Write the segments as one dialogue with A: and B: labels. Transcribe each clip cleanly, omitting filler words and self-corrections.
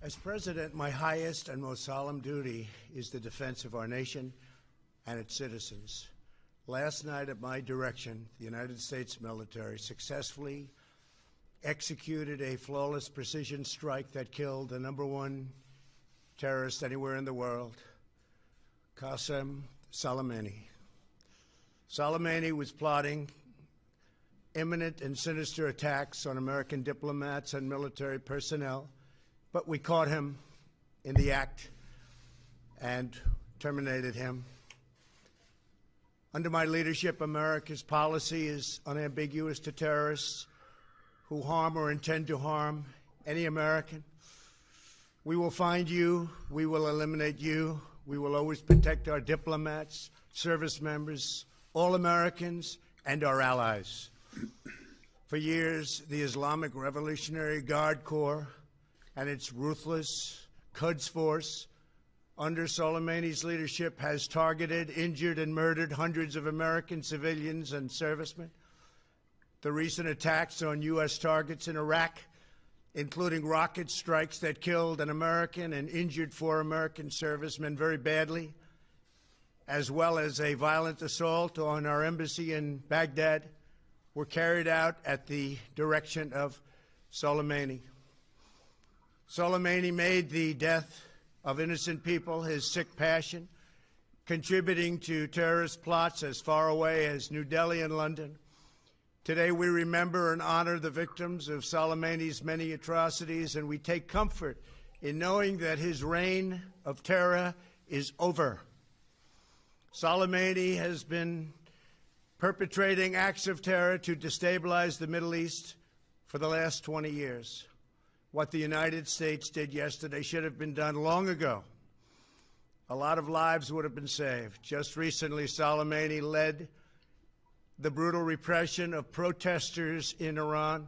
A: As President, my highest and most solemn duty is the defense of our nation and its citizens. Last night, at my direction, the United States military successfully executed a flawless precision strike that killed the #1 terrorist anywhere in the world, Qasem Soleimani. Soleimani was plotting imminent and sinister attacks on American diplomats and military personnel, but we caught him in the act and terminated him. Under my leadership, America's policy is unambiguous to terrorists who harm or intend to harm any American. We will find you. We will eliminate you. We will always protect our diplomats, service members, all Americans, and our allies. For years, the Islamic Revolutionary Guard Corps and its ruthless Quds Force, under Soleimani's leadership, has targeted, injured, and murdered hundreds of American civilians and servicemen. The recent attacks on U.S. targets in Iraq, including rocket strikes that killed an American and injured 4 American servicemen very badly, as well as a violent assault on our embassy in Baghdad, were carried out at the direction of Soleimani. Soleimani made the death of innocent people his sick passion, contributing to terrorist plots as far away as New Delhi and London. Today we remember and honor the victims of Soleimani's many atrocities, and we take comfort in knowing that his reign of terror is over. Soleimani has been perpetrating acts of terror to destabilize the Middle East for the last 20 years. What the United States did yesterday should have been done long ago. A lot of lives would have been saved. Just recently, Soleimani led the brutal repression of protesters in Iran,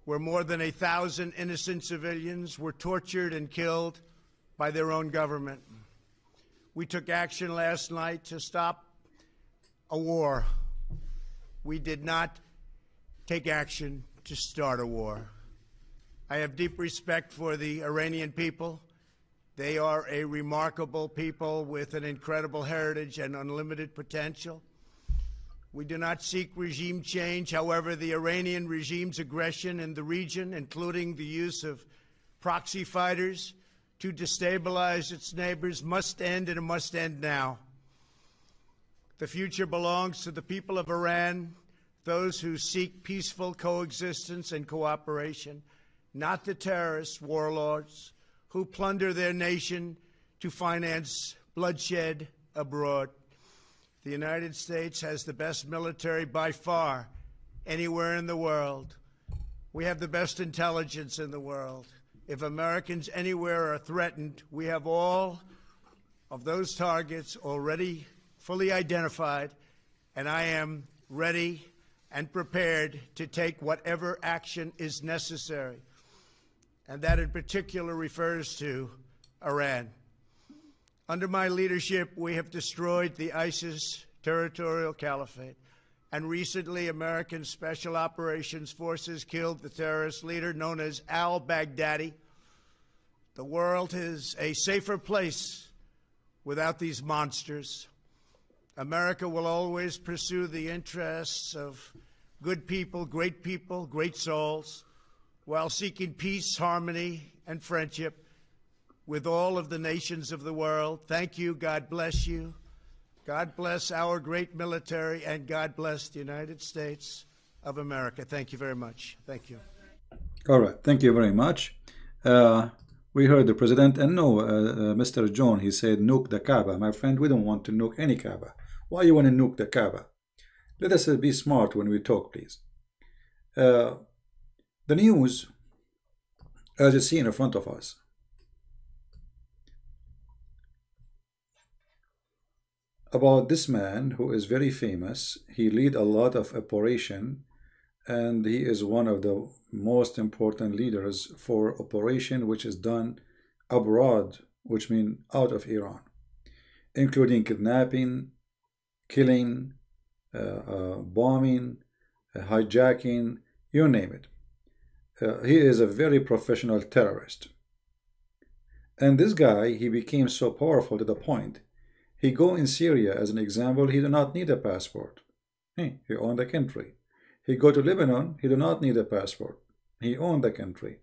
A: where more than 1,000 innocent civilians were tortured and killed by their own government. We took action last night to stop a war. We did not take action to start a war. I have deep respect for the Iranian people. They are a remarkable people with an incredible heritage and unlimited potential. We do not seek regime change. However, the Iranian regime's aggression in the region, including the use of proxy fighters to destabilize its neighbors, must end, and it must end now. The future belongs to the people of Iran, those who seek peaceful coexistence and cooperation, not the terrorist warlords who plunder their nation to finance bloodshed abroad. The United States has the best military by far anywhere in the world. We have the best intelligence in the world. If Americans anywhere are threatened, we have all of those targets already fully identified, and I am ready and prepared to take whatever action is necessary. And that in particular refers to Iran. Under my leadership, we have destroyed the ISIS territorial caliphate, and recently American Special Operations Forces killed the terrorist leader known as al-Baghdadi. The world is a safer place without these monsters. America will always pursue the interests of good people, great souls, while seeking peace, harmony, and friendship with all of the nations of the world. Thank you. God bless you. God bless our great military, and God bless the United States of America. Thank you very much. Thank you.
B: All right. Thank you very much. We heard the president, and no, Mr. John, he said, nuke the Kaaba. My friend, we don't want to nuke any Kaaba. Why you want to nuke the Kaaba? Let us be smart when we talk, please. The news, as you see in front of us, about this man who is very famous. He lead a lot of operation, and he is one of the most important leaders for operation which is done abroad, which means out of Iran, including kidnapping, killing, bombing, hijacking, you name it. He is a very professional terrorist. And this guy, he became so powerful to the point, he go in Syria as an example, he do not need a passport. He owned the country. He go to Lebanon, he do not need a passport. He owned the country.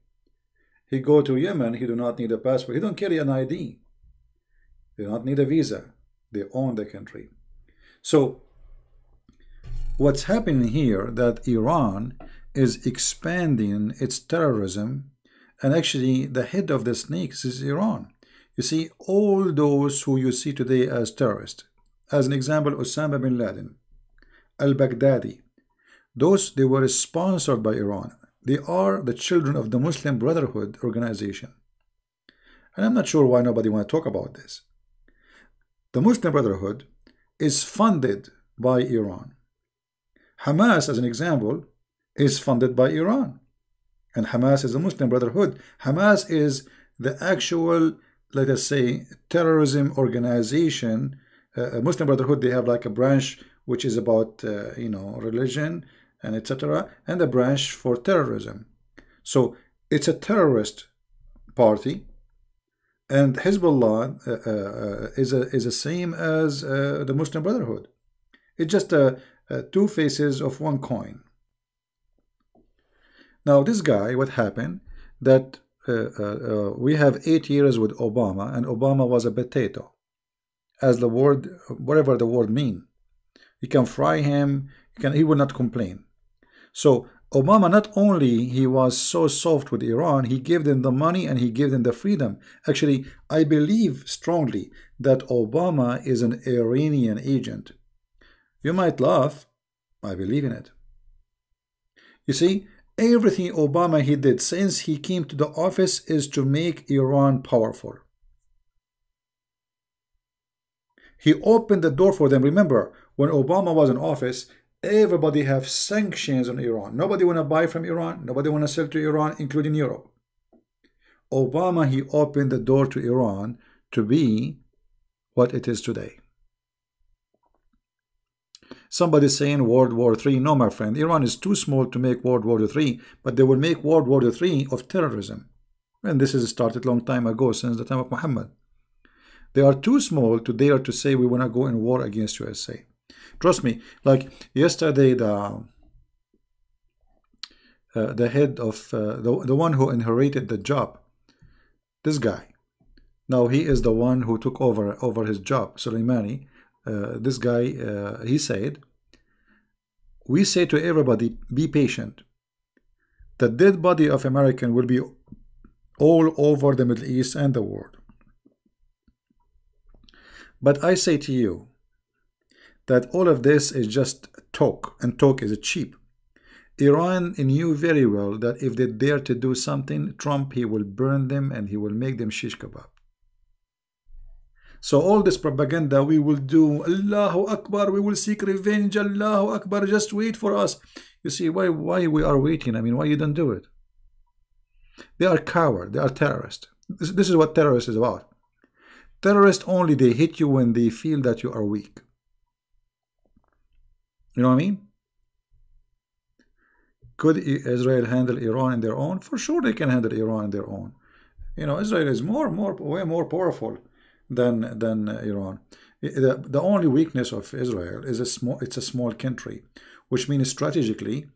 B: He go to Yemen, he do not need a passport. He don't carry an ID. They do not need a visa. They own the country. So what's happening here, that Iran is expanding its terrorism, and actually the head of the snakes is Iran. You see, all those who you see today as terrorists, as an example, Osama bin Laden, al-Baghdadi, those, they were sponsored by Iran. They are the children of the Muslim Brotherhood organization. And I'm not sure why nobody want to talk about this. The Muslim Brotherhood is funded by Iran. Hamas, as an example, is funded by Iran. And Hamas is a Muslim Brotherhood. Hamas is the actual, let us say, terrorism organization. Muslim Brotherhood, they have like a branch which is about, religion and etc. and a branch for terrorism. So it's a terrorist party. And Hezbollah is the same as the Muslim Brotherhood. It's just two faces of one coin. Now this guy, what happened, that we have 8 years with Obama, and Obama was a potato, as the word, whatever the word mean. You can fry him, he will not complain. So Obama, not only he was so soft with Iran, he gave them the money and he gave them the freedom. Actually, I believe strongly that Obama is an Iranian agent. You might laugh, I believe in it. You see, everything Obama he did since he came to the office is to make Iran powerful. He opened the door for them. Remember, when Obama was in office, everybody have sanctions on Iran. Nobody want to buy from Iran. Nobody want to sell to Iran, including Europe. Obama, he opened the door to Iran to be what it is today. Somebody saying World War III. No, my friend, Iran is too small to make World War III, but they will make World War III of terrorism. And this has started a long time ago, since the time of Muhammad. They are too small to dare to say we want to go in war against USA. Trust me, like yesterday, the head of the one who inherited the job, this guy, now he is the one who took over his job, Soleimani. This guy, he said, we say to everybody, be patient. The dead body of American will be all over the Middle East and the world. But I say to you that all of this is just talk, and talk is cheap. Iran knew very well that if they dare to do something, Trump, he will burn them and he will make them shish kebab. So all this propaganda, we will do, Allahu Akbar, we will seek revenge, Allahu Akbar, just wait for us. You see, why we are waiting? I mean, why you don't do it? They are cowards, they are terrorists. This is what terrorists is about. Terrorists only, they hit you when they feel that you are weak. You know what I mean? Could Israel handle Iran in their own? For sure they can handle Iran in their own. You know, Israel is way more powerful than Iran. The only weakness of Israel is it's a small country, which means strategically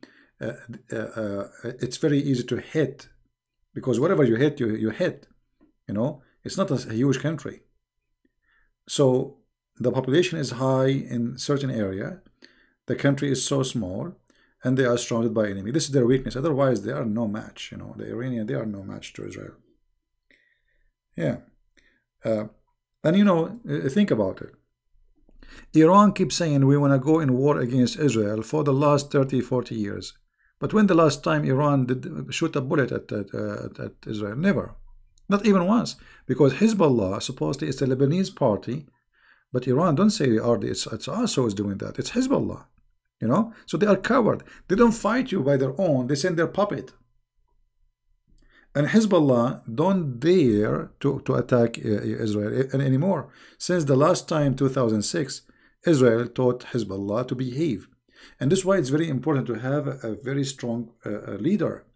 B: it's very easy to hit, because whatever you hit, you hit. You know, it's not a huge country. So the population is high in certain area. The country is so small, and they are surrounded by enemy. This is their weakness. Otherwise, they are no match. You know, the Iranian, they are no match to Israel. Yeah. And you know, think about it. Iran keeps saying we want to go in war against Israel for the last 30, 40 years. But when the last time Iran did shoot a bullet at Israel? Never. Not even once. Because Hezbollah, supposedly, is a Lebanese party. But Iran don't say it's us who is doing that. It's Hezbollah. You know? So they are coward. They don't fight you by their own. They send their puppet. And Hezbollah don't dare to attack Israel anymore. Since the last time, 2006, Israel taught Hezbollah to behave. And this is why it's very important to have a very strong leader.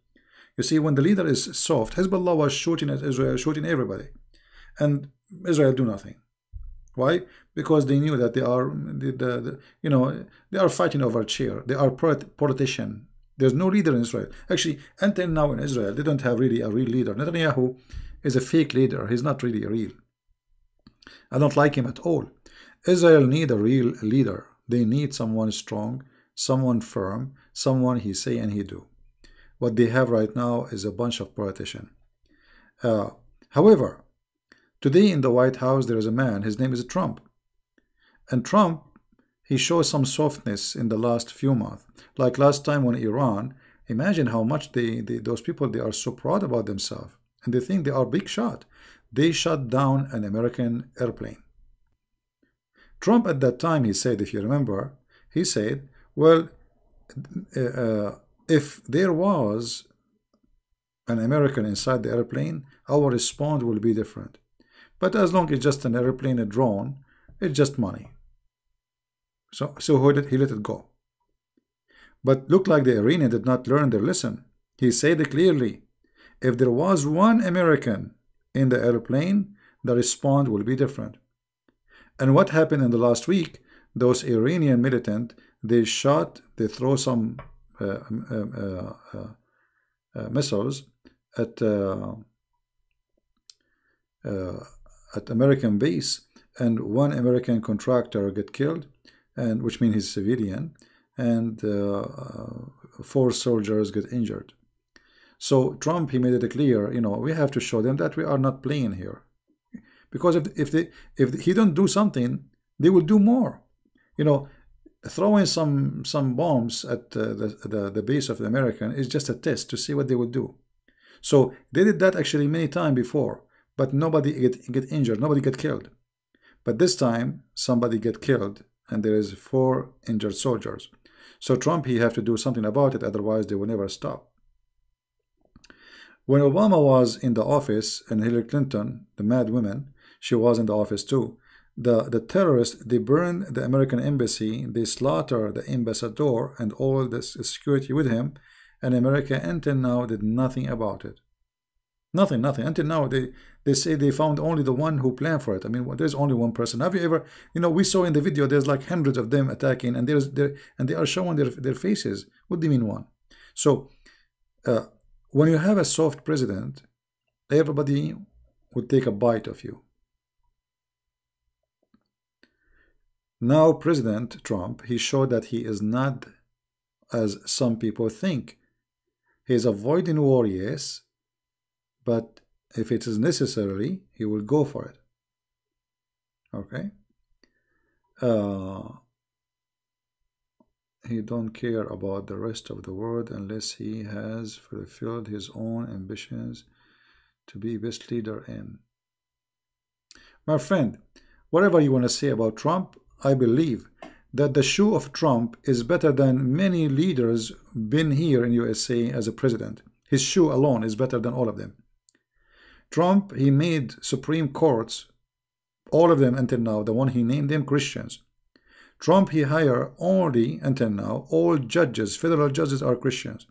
B: You see, when the leader is soft, Hezbollah was shooting at Israel, shooting everybody. and Israel do nothing. Why? Because they knew that they are you know, they are fighting over a chair. They are politician. There's no leader in Israel. Actually, until now in Israel, they don't have really a real leader. Netanyahu is a fake leader. He's not really a real. I don't like him at all. Israel need a real leader. They need someone strong, someone firm, someone he say and he do. What they have right now is a bunch of politicians. However, today in the White House there is a man, his name is Trump. And Trump, he shows some softness in the last few months. Like last time when Iran, imagine how much those people, they are so proud about themselves. And they think they are big shot. They shut down an American airplane. Trump at that time, he said, if you remember, he said, well, if there was an American inside the airplane, our response will be different. But as long as it's just an airplane, a drone, it's just money. So he let it go. But looked like the Iranian did not learn their lesson. He said clearly, if there was one American in the airplane, the response will be different. And what happened in the last week, those Iranian militant, they throw some missiles at American base, and one American contractor get killed, and which means he's civilian, and 4 soldiers get injured. So Trump, he made it clear, you know, we have to show them that we are not playing here, because if he don't do something, they will do more. You know, throwing some bombs at the base of the American is just a test to see what they would do. So they did that actually many times before, but nobody get injured, nobody get killed. But this time somebody get killed, and there is 4 injured soldiers. So Trump, he have to do something about it, otherwise they will never stop. When Obama was in the office, and Hillary Clinton, the mad woman, she was in the office too, the terrorists, they burned the American embassy, they slaughtered the ambassador and all the security with him, and America until now did nothing about it. Nothing. Until now, they say they found only the one who planned for it. I mean, there's only one person. Have you ever, you know, we saw in the video, there's like hundreds of them attacking, and they are showing their faces. What do you mean one? So, when you have a soft president, everybody would take a bite of you. Now, President Trump, he showed that he is not as some people think. He is avoiding war, yes, but if it is necessary, he will go for it. Okay? He don't care about the rest of the world unless he has fulfilled his own ambitions to be best leader in. My friend, whatever you want to say about Trump, I believe that the shoe of Trump is better than many leaders been here in USA as a president. His shoe alone is better than all of them. Trump, he made Supreme Courts, all of them until now, the one he named them Christians. Trump, he hired only, until now, all judges, federal judges are Christians.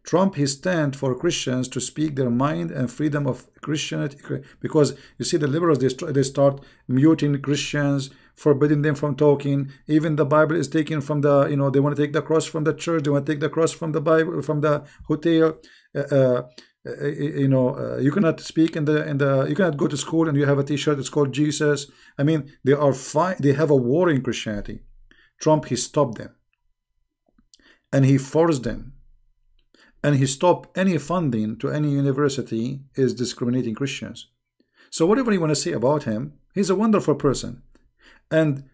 B: Trump, he stand for Christians to speak their mind and freedom of Christianity, because you see the liberals, they start muting Christians, forbidding them from talking. Even the Bible is taken from the, you know, they want to take the cross from the church, they want to take the cross from the Bible, from the hotel. You know, you cannot speak in the you cannot go to school and you have a t-shirt that's called Jesus. I mean, they have a war in Christianity. Trump, he stopped them, and he forced them, and he stopped any funding to any university is discriminating Christians. So whatever you want to say about him, he's a wonderful person. And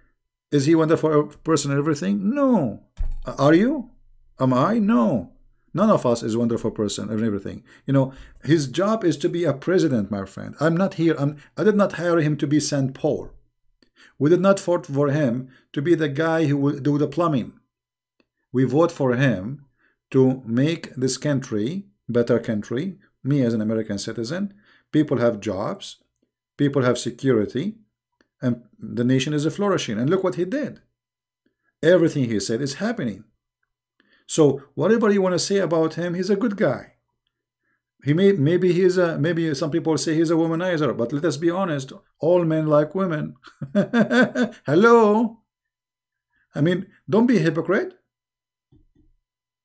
B: is he a wonderful person in everything? No. Are you? Am I? No. None of us is a wonderful person and everything. You know, his job is to be a president, my friend. I'm not here. I did not hire him to be St. Paul. We did not vote for him to be the guy who will do the plumbing. We vote for him to make this country better country. Me as an American citizen, people have jobs, people have security, and the nation is flourishing. And look what he did. Everything he said is happening. So whatever you want to say about him, he's a good guy. Maybe he's a, maybe some people say he's a womanizer, but let us be honest, all men like women. Hello. I mean, don't be a hypocrite.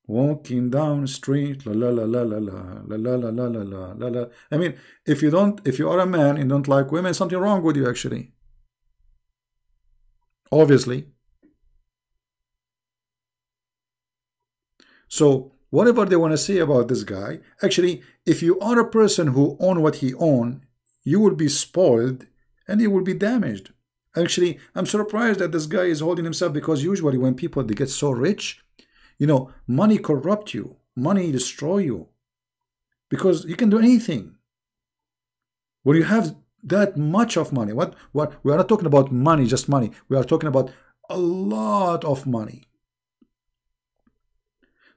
B: Walking down the street, la la la la la la la la la la la la la. I mean, if you are a man and don't like women, something wrong with you actually. Obviously. So whatever they want to say about this guy, actually, if you are a person who own what he own, you will be spoiled and you will be damaged. Actually, I'm surprised that this guy is holding himself, because usually when people they get so rich, you know, money corrupt you, money destroy you, because you can do anything. When you have that much of money, what we are not talking about money, just money. We are talking about a lot of money.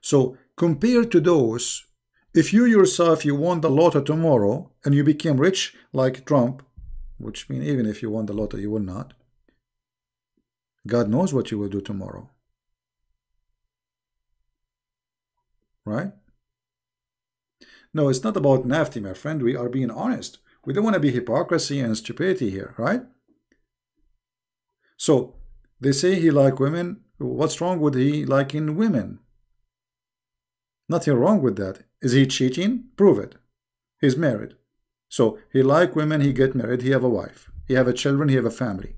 B: So compared to those, if you yourself you won the lotto tomorrow and you became rich like Trump, which means even if you won the lotto you will not, God knows what you will do tomorrow, right? No, it's not about nasty, my friend. We are being honest. We don't want to be hypocrisy and stupidity here, right? So they say he like women. What's wrong with he liking women? Nothing wrong with that. Is he cheating? Prove it. He's married. So he like women, he get married, he have a wife, he have a children, he have a family.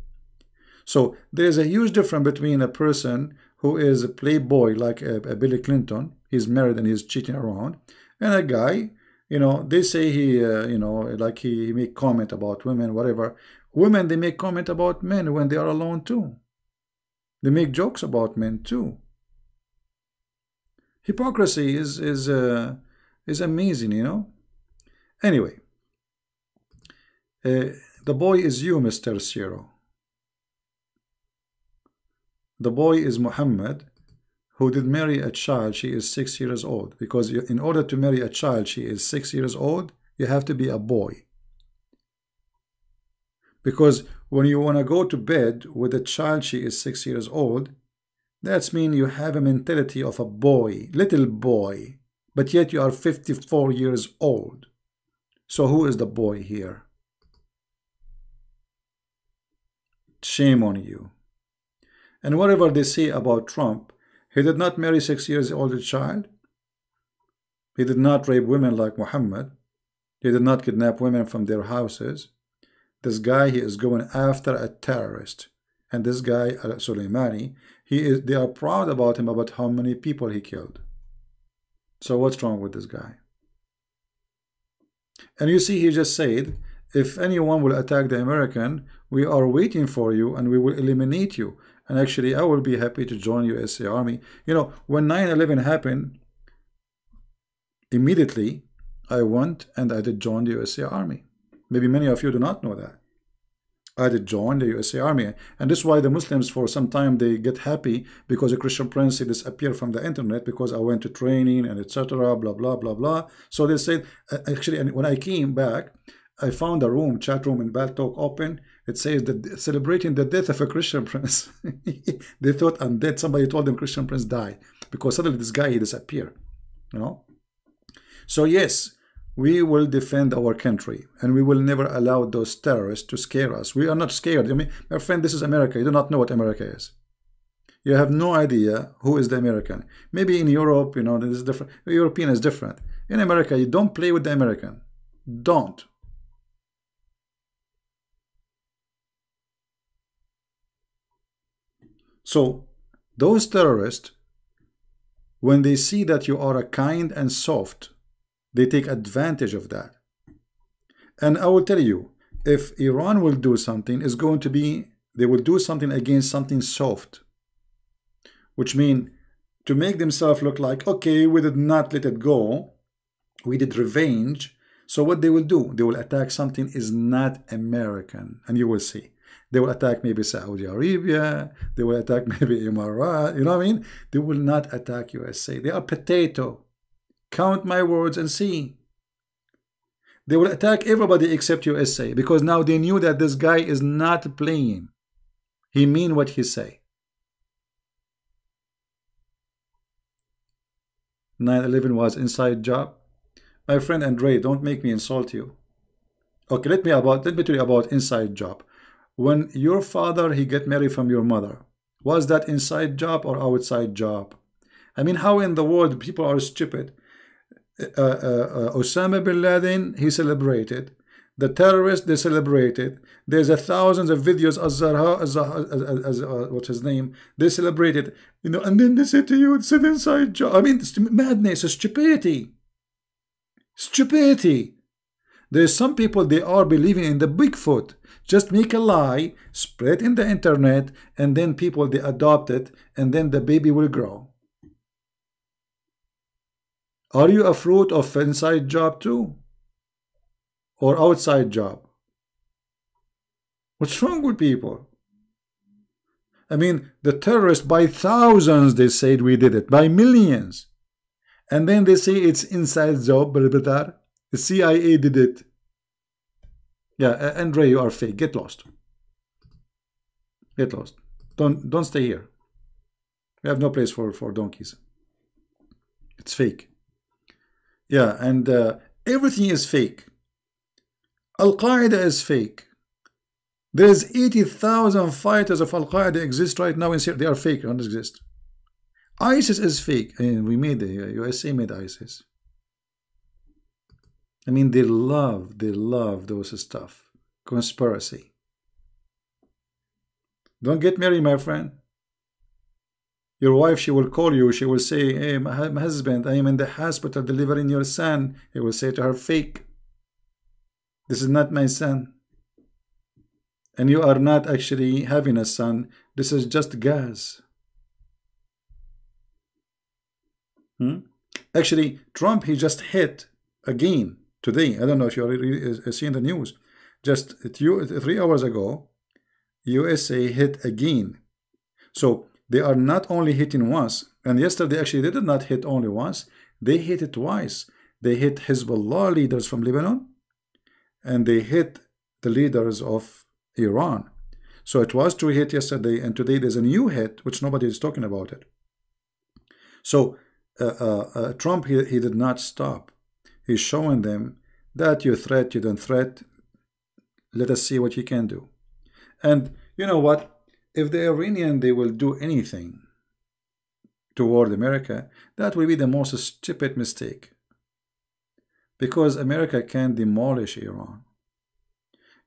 B: So there's a huge difference between a person who is a playboy like a Billy Clinton, he's married and he's cheating around, and a guy, you know, they say he, you know, like he make comment about women, whatever. Women, they make comment about men when they are alone too. They make jokes about men too. Hypocrisy is amazing, you know. Anyway, the boy is you, Mr. Zero. The boy is Muhammad, who did marry a child. She is 6 years old, because in order to marry a child, she is 6 years old, you have to be a boy. Because when you want to go to bed with a child, she is 6 years old, that's mean you have a mentality of a boy, little boy, but yet you are 54 years old. So who is the boy here? Shame on you. And whatever they say about Trump, he did not marry 6 years old child. He did not rape women like Muhammad. He did not kidnap women from their houses. This guy, he is going after a terrorist. And this guy, Soleimani, they are proud about him, about how many people he killed. So what's wrong with this guy? And you see, he just said, if anyone will attack the American, we are waiting for you and we will eliminate you. And actually, I will be happy to join USA Army. You know, when 9/11 happened, immediately I went and I did join the USA Army. Maybe many of you do not know that. I did join the USA Army, and this is why the Muslims for some time they get happy, because a Christian Prince disappeared from the internet, because I went to training and etc. blah blah blah blah. So they said, actually, and when I came back, I found a room, chat room in Baltalk open. It says that celebrating the death of a Christian Prince. They thought I'm dead. Somebody told them Christian Prince died, because suddenly this guy he disappeared. You know. So yes, we will defend our country, and we will never allow those terrorists to scare us. We are not scared. I mean, my friend, this is America. You do not know what America is. You have no idea who is the American. Maybe in Europe, you know, this is different. European is different. In America, you don't play with the American. Don't. So those terrorists, when they see that you are a kind and soft, they take advantage of that. And I will tell you, if Iran will do something, it's going to be, they will do something against something soft, which means to make themselves look like, okay, we did not let it go, we did revenge. So what they will do, they will attack something is not American, and you will see. They will attack maybe Saudi Arabia, they will attack maybe Emirat, you know what I mean? They will not attack USA. They are potato. Count my words and see. They will attack everybody except USA, because now they knew that this guy is not playing. He mean what he say. 9/11 was inside job. My friend Andre, don't make me insult you. Okay, let me tell you about inside job. When your father he get married from your mother, was that inside job or outside job? I mean, how in the world people are stupid? Osama bin Laden, he celebrated. The terrorists, they celebrated. There's thousands of videos. What's his name? They celebrated, you know, and then they say to you, it's an inside job. I mean, it's madness, it's stupidity. Stupidity. There's some people, they are believing in the Bigfoot. Just make a lie, spread in the internet, and then people, they adopt it, and then the baby will grow. Are you a fruit of inside job too? Or outside job? What's wrong with people? I mean, the terrorists, by thousands, they said we did it, by millions. And then they say it's inside job, the CIA did it. Yeah, Andre, you are fake. Get lost. Get lost. Don't stay here. We have no place for donkeys. It's fake. Yeah, and everything is fake. Al-Qaeda is fake. There's 80,000 fighters of Al-Qaeda exist right now in Syria. They are fake, don't exist. ISIS is fake. And we made the USA made ISIS. I mean, they love those stuff. Conspiracy. Don't get married, my friend. Your wife, she will call you. She will say, hey, my husband, I am in the hospital delivering your son. He will say to her, fake. This is not my son. And you are not actually having a son. This is just gas. Actually, Trump, he just hit again today. I don't know if you're seeing the news. Just 3 hours ago, USA hit again. So they are not only hitting once. And yesterday, actually, they did not hit only once. They hit it twice. They hit Hezbollah leaders from Lebanon. And they hit the leaders of Iran. So it was 2 hits yesterday. And today there's a new hit, which nobody is talking about it. So Trump, he did not stop. He's showing them that you threat, you don't threat. Let us see what you can do. And you know what? If the Iranian, they will do anything toward America, that will be the most stupid mistake. Because America can demolish Iran.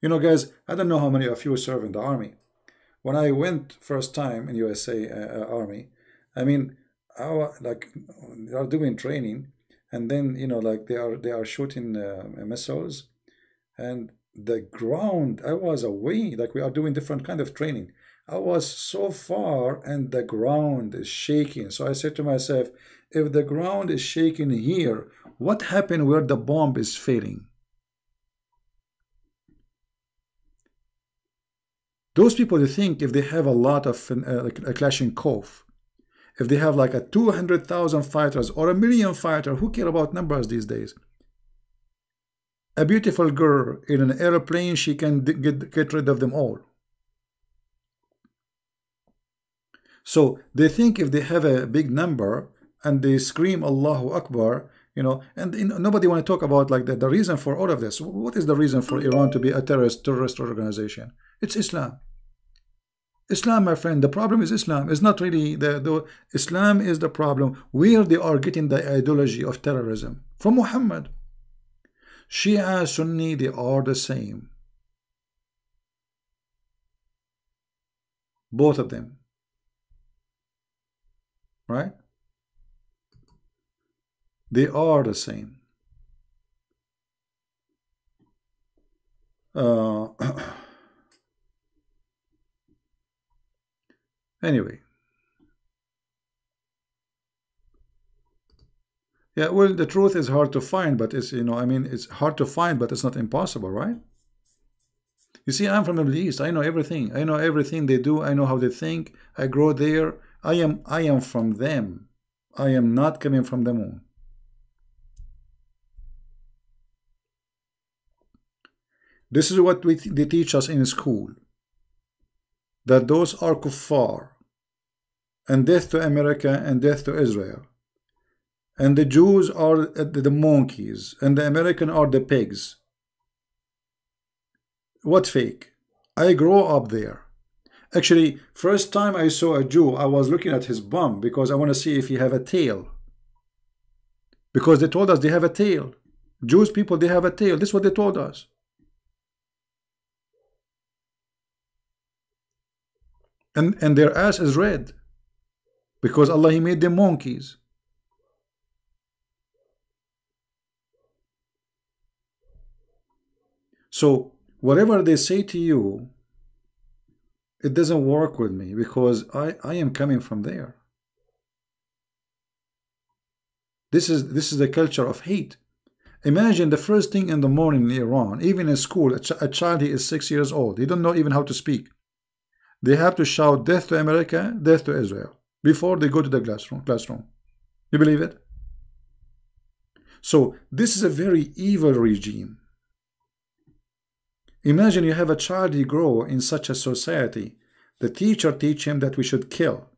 B: You know, guys, I don't know how many of you serve in the army. When I went first time in USA Army, I mean, like they are doing training, and then you know, like they are shooting missiles, and the ground, I was away, like we are doing different kind of training. I was so far and the ground is shaking. So I said to myself, if the ground is shaking here, what happened where the bomb is failing? Those people, they think if they have a lot of like a Kalashnikov, if they have like a 200,000 fighters or 1 million fighters, who care about numbers these days? A beautiful girl in an airplane, she can get rid of them all. So they think if they have a big number and they scream Allahu Akbar, you know, and nobody want to talk about like the reason for all of this. What is the reason for Iran to be a terrorist organization? It's Islam. Islam, my friend, the problem is Islam. It's not really the Islam is the problem. Where they are getting the ideology of terrorism from Muhammad. Shia, Sunni, they are the same. Both of them. Right? They are the same. Anyway. Yeah, well, the truth is hard to find, but it's, you know, I mean, it's hard to find, but it's not impossible, right? You see, I'm from the Middle East. I know everything. I know everything they do. I know how they think. I grow there. I am from them. I am not coming from the moon. This is what they teach us in school. That those are kuffar. And death to America and death to Israel. and the Jews are the monkeys, and the American are the pigs. What fake? I grew up there. Actually, first time I saw a Jew, I was looking at his bum because I want to see if he have a tail. Because they told us they have a tail. Jewish people, they have a tail. This is what they told us. And their ass is red. Because Allah, He made them monkeys. So, whatever they say to you, it doesn't work with me because I am coming from there. This is the culture of hate. Imagine the first thing in the morning in Iran, even in school, a child, he is 6 years old. He don't know even how to speak. They have to shout death to America, death to Israel before they go to the classroom. You believe it? So this is a very evil regime. Imagine you have a child, he grow in such a society. The teacher teach him that we should kill.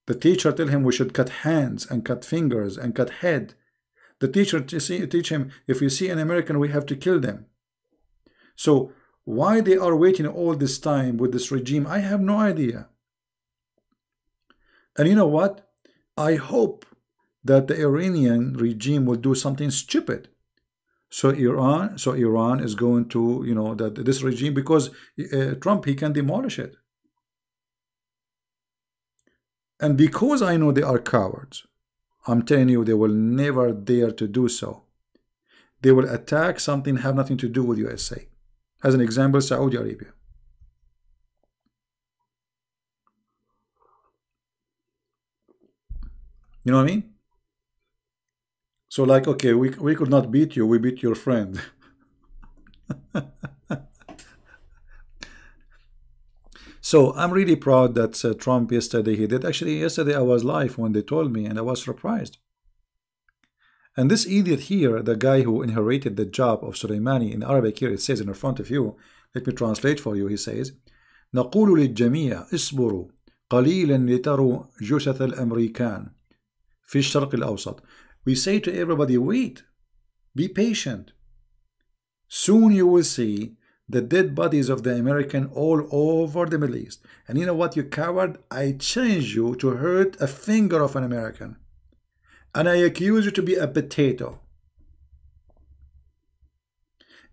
B: The teacher tell him we should cut hands and cut fingers and cut head. The teacher teach him if we see an American we have to kill them. So why they are waiting all this time with this regime, I have no idea. And you know what? I hope that the Iranian regime will do something stupid. So Iran is going to, you know, that this regime, because Trump, he can demolish it. And because I know they are cowards, I'm telling you, they will never dare to do so. They will attack something have nothing to do with USA. As an example, Saudi Arabia. You know what I mean? So like, okay, we could not beat you, we beat your friend. So I'm really proud that Trump yesterday, he did. Actually, yesterday I was live when they told me, and I was surprised. And this idiot here, the guy who inherited the job of Soleimani, in Arabic here it says in front of you, let me translate for you, he says, نقول للجميع اصبروا قليلا لتروا جثث الأمريكان في الشرق الأوسط. We say to everybody, wait, be patient. Soon you will see the dead bodies of the American all over the Middle East. And you know what, you coward? I challenge you to hurt a finger of an American. And I accuse you to be a potato.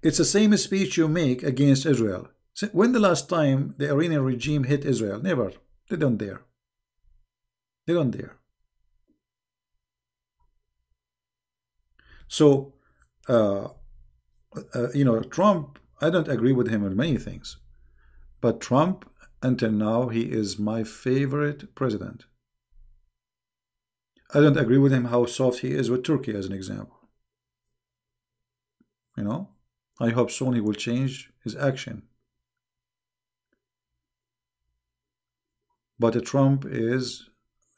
B: It's the same speech you make against Israel. When the last time the Iranian regime hit Israel? Never. They don't dare. They don't dare. So, you know, Trump, I don't agree with him on many things. But Trump, until now, he is my favorite president. I don't agree with him how soft he is with Turkey, as an example. You know, I hope soon he will change his action. But Trump is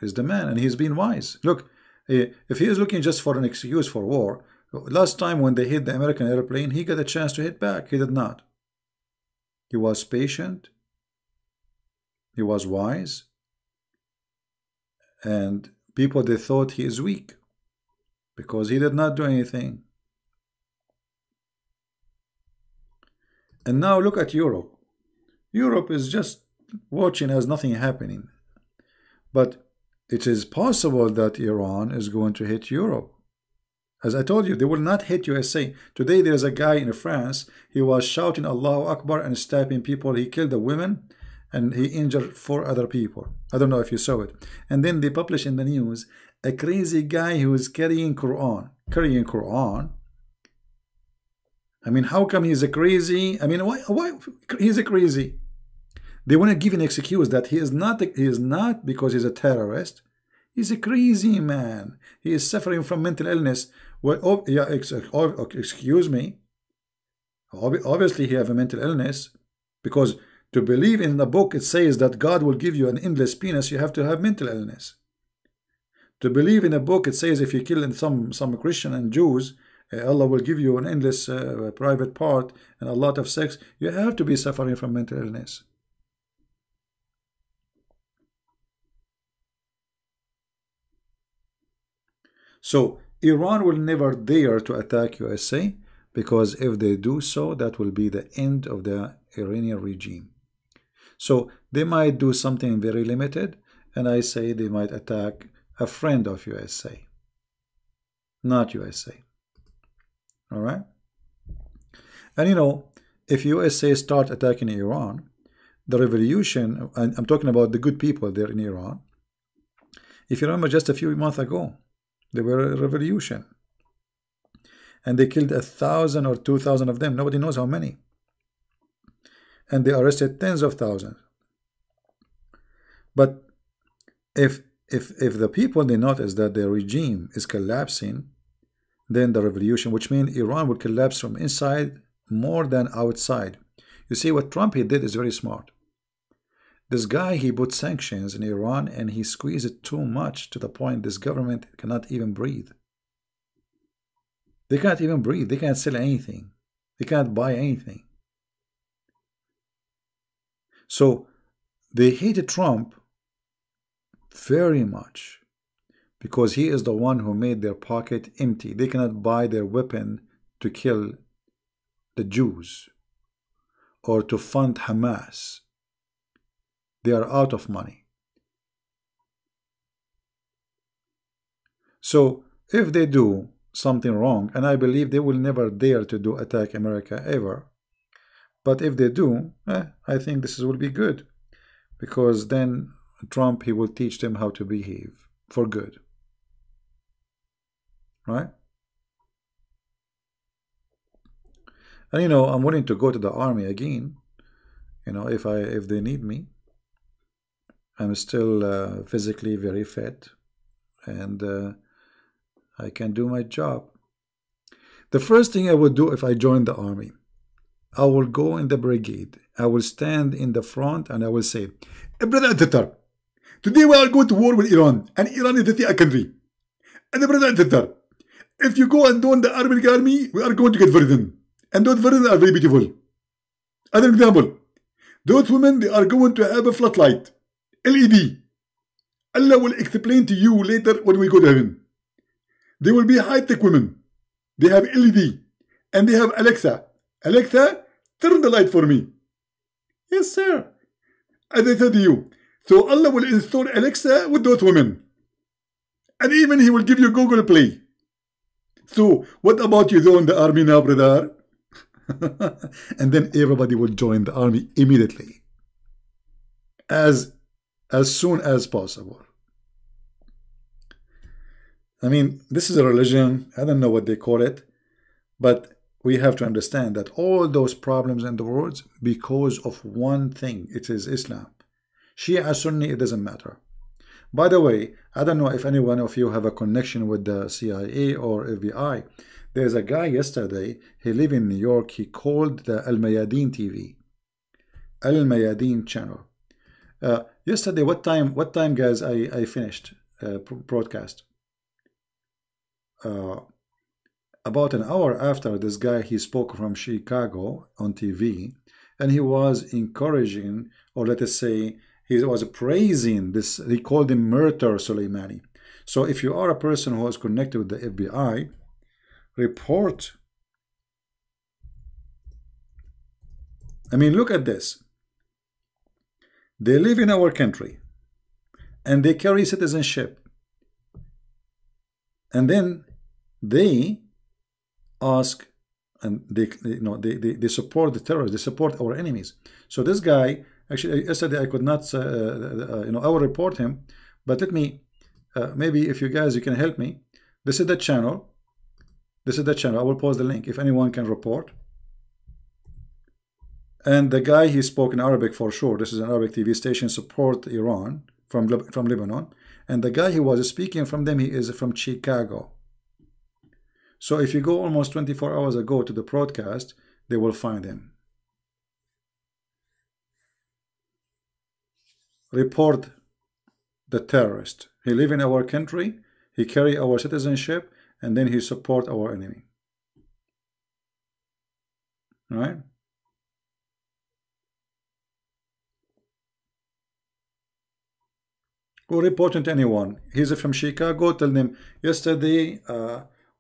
B: the man, and he's been wise. Look, if he is looking just for an excuse for war, last time when they hit the American airplane, he got a chance to hit back. He did not. He was patient. He was wise. And people, they thought he is weak because he did not do anything. And now look at Europe. Europe is just watching as nothing happening. But it is possible that Iran is going to hit Europe. As I told you, they will not hit USA. Today there is a guy in France, he was shouting Allahu Akbar and stabbing people. He killed a woman and he injured 4 other people. I don't know if you saw it. And then they publish in the news a crazy guy who is carrying Quran. Carrying Quran. I mean, how come he's a crazy? I mean, why he's a crazy? They want to give an excuse that he is not because he's a terrorist. He's a crazy man. He is suffering from mental illness. Well, oh, yeah, excuse me. Obviously, he has a mental illness, because to believe in the book, it says that God will give you an endless penis. You have to have mental illness. To believe in a book, it says if you kill some Christian and Jews, Allah will give you an endless private part and a lot of sex. You have to be suffering from mental illness. So Iran will never dare to attack USA, because if they do so, that will be the end of the Iranian regime. So they might do something very limited, and I say they might attack a friend of USA, not USA. All right? And you know, if USA start attacking Iran, the revolution, and I'm talking about the good people there in Iran, if you remember just a few months ago, there were a revolution. And they killed 1,000 or 2,000 of them. Nobody knows how many. And they arrested tens of thousands. But if the people, they notice that the regime is collapsing, then the revolution, which means Iran will collapse from inside more than outside. You see, what Trump he did is very smart. This guy, he put sanctions in Iran, and he squeezed it too much to the point this government cannot even breathe. They can't even breathe. They can't sell anything. They can't buy anything. So they hated Trump very much because he is the one who made their pocket empty. They cannot buy their weapon to kill the Jews or to fund Hamas. They are out of money. So if they do something wrong, and I believe they will never dare to do attack America ever, but if they do, I think this will be good, because then Trump, he will teach them how to behave for good, right? And you know, I'm willing to go to the army again, you know, if they need me. I'm still physically very fit, and I can do my job. The first thing I would do if I join the army, I will go in the brigade. I will stand in the front and I will say, Brother Tatar, today we are going to war with Iran, and Iran is a country. And Brother Tatar, if you go and join the Arabic army, we are going to get virgin. And those virgins are very beautiful. As an example, those women, they are going to have a floodlight, LED. Allah will explain to you later when we go to heaven. They will be high-tech women. They have LED. And they have Alexa. Alexa, turn the light for me. Yes, sir. As I said to you. So Allah will install Alexa with those women. And even He will give you Google Play. So what about you join the army now, brother? And then everybody will join the army immediately. As soon as possible. I mean, this is a religion. I don't know what they call it. But we have to understand that all those problems in the world because of one thing. It is Islam. Shia, Sunni, it doesn't matter. By the way, I don't know if any one of you have a connection with the CIA or FBI. There's a guy yesterday, he lives in New York. He called the Al Mayadeen TV. Al Mayadeen channel. Yesterday, what time, guys, I finished broadcast? About an hour after this guy, he spoke from Chicago on TV, and he was encouraging, or let us say, he was praising this. He called him Murtaza Soleimani. So if you are a person who is connected with the FBI, report. I mean, look at this. They live in our country, and they carry citizenship, and then they ask, and they support the terrorists, they support our enemies. So this guy, actually yesterday I could not I will report him, but let me maybe if you guys, you can help me. This is the channel. I will post the link if anyone can report. And the guy, he spoke in Arabic for sure. This is an Arabic TV station, support Iran from Lebanon. And the guy who was speaking from them, he is from Chicago. So if you go almost 24 hours ago to the broadcast, they will find him. Report the terrorist. He live in our country, he carry our citizenship, and then he support our enemy. All right? Or reporting to anyone. He's from Chicago. Tell them yesterday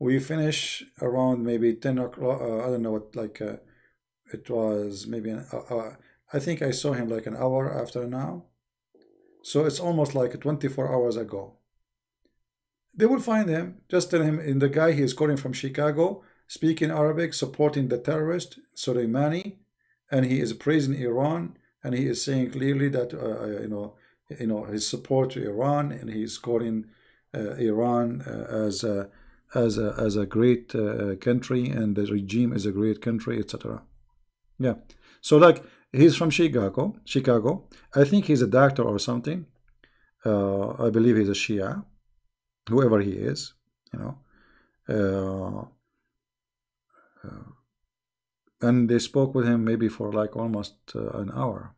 B: we finished around maybe 10 o'clock. I don't know what, like it was maybe I think I saw him like an hour after now. So it's almost like 24 hours ago. They will find him. Just tell him, in the guy he is calling from Chicago, speaking Arabic, supporting the terrorist Soleimani, and he is praising Iran, and he is saying clearly that his support to Iran, and he is calling Iran as a great country, and the regime is a great country, etc. Yeah. So like he's from Chicago. I think he's a doctor or something. I believe he's a Shia, whoever he is, and they spoke with him maybe for like almost an hour.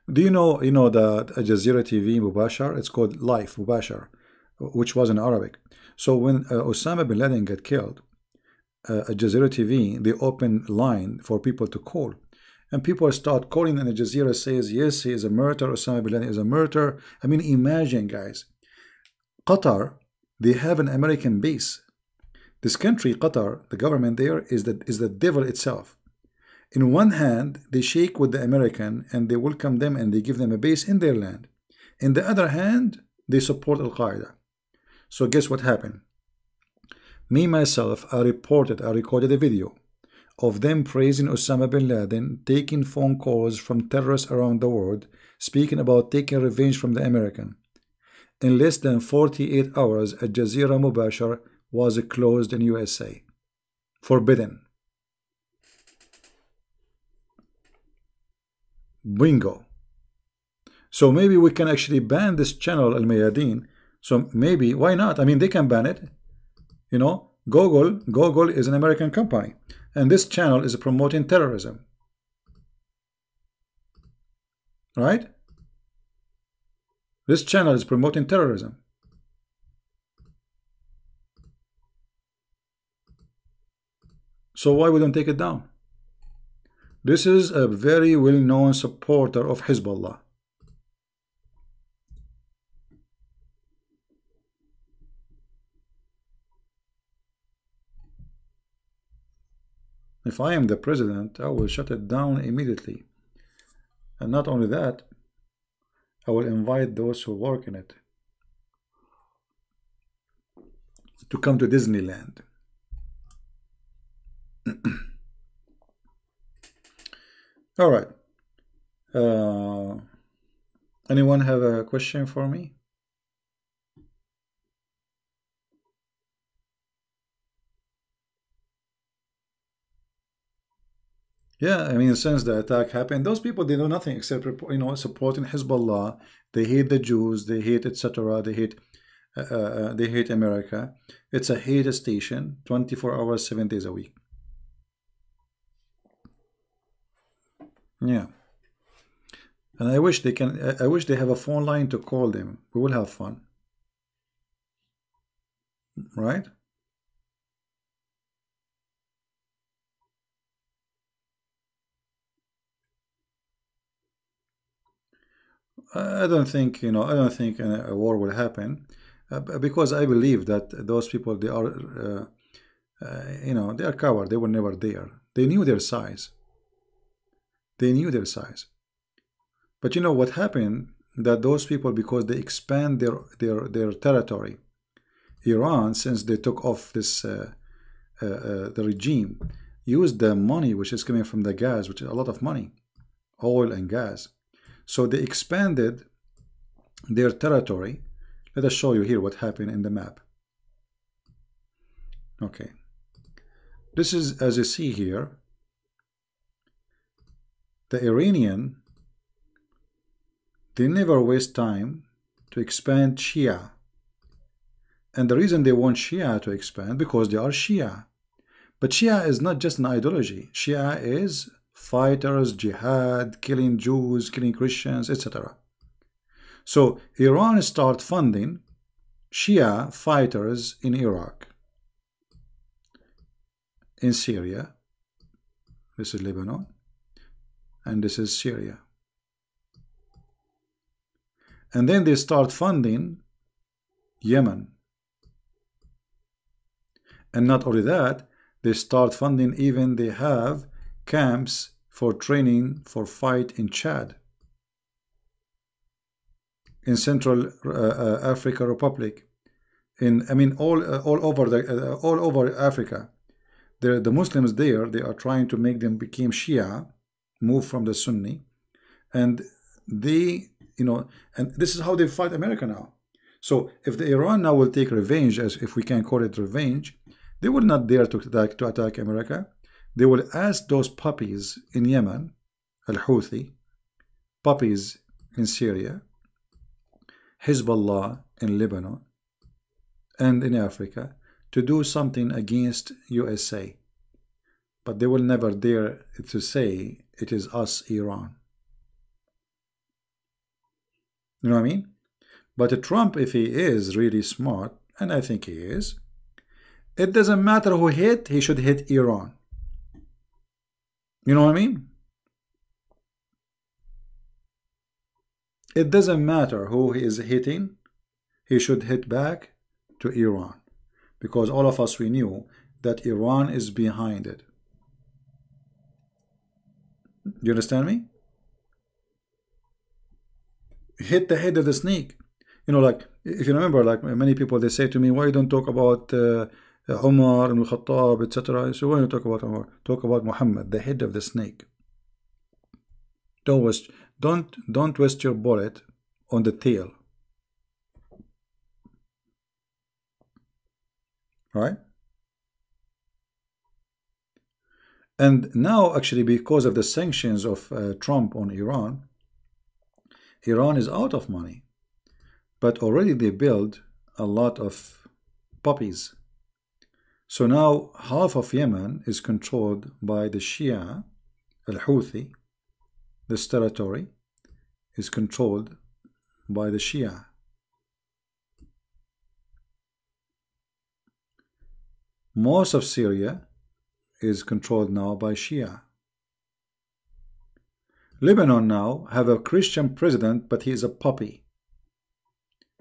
B: Do you know that Al Jazeera TV Mubashar? It's called Life Mubashar, which was in Arabic. So when Osama bin Laden got killed, Al Jazeera TV, they opened line for people to call. And people start calling, and Al Jazeera says, yes, he is a murderer, Osama bin Laden is a murderer. I mean, imagine, guys. Qatar, they have an American base. This country, Qatar, the government there is the devil itself. In one hand, they shake with the American, and they welcome them, and they give them a base in their land. In the other hand, they support Al-Qaeda. So guess what happened? Me, myself, I recorded a video of them praising Osama bin Laden, taking phone calls from terrorists around the world, speaking about taking revenge from the American. In less than 48 hours, Al Jazeera Mubashar was closed in USA. Forbidden. Bingo. So maybe we can actually ban this channel, Al Mayadeen. So maybe, why not? I mean, they can ban it. Google is an American company, and this channel is promoting terrorism, right? This channel is promoting terrorism. So why we don't take it down? This is a very well-known supporter of Hezbollah. If I am the president, I will shut it down immediately. And not only that, I will invite those who work in it to come to Disneyland. All right. Anyone have a question for me? Yeah, I mean, since the attack happened, those people, they do nothing except supporting Hezbollah. They hate the Jews, they hate etc. They hate America. It's a hate station, 24 hours, 7 days a week. Yeah, and I wish they can. I wish they have a phone line to call them. We will have fun, right? I don't think I don't think a war will happen because I believe that those people, they are they are coward. They were never there. They knew their size. They knew their size. But you know what happened? That those people, because they expand their territory, Iran, since they took off this the regime, used the money which is coming from the gas, which is a lot of money, oil and gas. So they expanded their territory. Let us show you here what happened in the map. Okay. This is, as you see here, the Iranian, they never waste time to expand Shia. And the reason they want Shia to expand, because they are Shia. But Shia is not just an ideology. Shia is fighters, jihad, killing Jews, killing Christians, etc. So Iran start funding Shia fighters in Iraq, in Syria. This is Lebanon, and this is Syria. And then they start funding Yemen. And not only that, they start funding, even they have camps for training for fight in Chad, in Central Africa Republic, in all over Africa. The Muslims there, they are trying to make them become Shia, move from the Sunni, and they, and this is how they fight America now. So if the Iran now will take revenge, as if we can call it revenge, they will not dare to attack America. They will ask those puppies in Yemen, Al-Houthi, puppies in Syria, Hezbollah in Lebanon, and in Africa, to do something against USA. But they will never dare to say it is us, Iran. You know what I mean? But Trump, if he is really smart, and I think he is, it doesn't matter who hit, he should hit Iran. You know what I mean? It doesn't matter who he is hitting, he should hit back to Iran. Because all of us, we knew that Iran is behind it. Do you understand me? Hit the head of the snake. Like, if you remember, like many people, they say to me, why you don't talk about Umar ibn al-Khattab, etc. So when you talk about Umar, talk about Muhammad, the head of the snake. Don't waste your bullet on the tail. Right? And now, actually, because of the sanctions of Trump on Iran, Iran is out of money. But already they build a lot of puppies. So now half of Yemen is controlled by the Shia, Al-Houthi. This territory is controlled by the Shia. Most of Syria is controlled now by Shia. Lebanon now have a Christian president, but he is a puppy.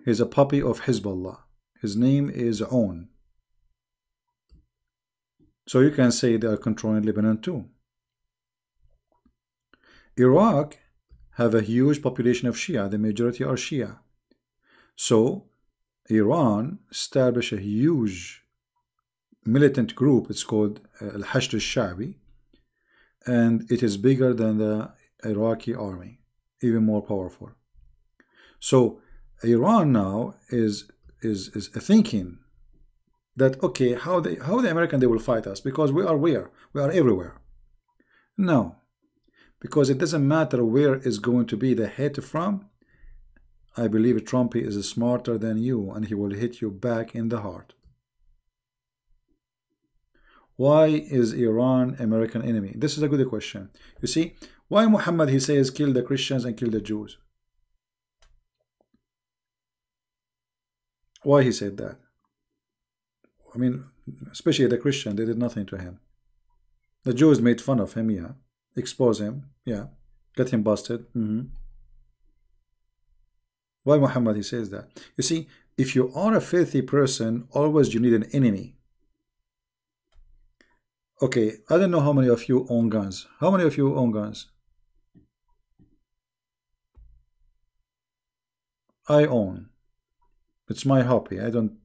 B: He is a puppy of Hezbollah. His name is Aoun. So you can say they are controlling Lebanon too. Iraq have a huge population of Shia. The majority are Shia. So Iran established a huge militant group. It's called Al-Hashd al-Sha'bi, and it is bigger than the Iraqi army, even more powerful. So Iran now is thinking that, okay, how the American, they will fight us, because we are where? We are everywhere. No, because it doesn't matter where is going to be the hit from. I believe Trump is smarter than you, and he will hit you back in the heart. Why is Iran American enemy? This is a good question. You see, why Muhammad, he says, kill the Christians and kill the Jews? Why he said that? I mean, especially the Christian, they did nothing to him. The Jews made fun of him, yeah. Expose him, yeah. Get him busted. Why Muhammad, he says that? You see, if you are a filthy person, always you need an enemy. Okay, I don't know how many of you own guns. How many of you own guns? I own. It's my hobby. I don't,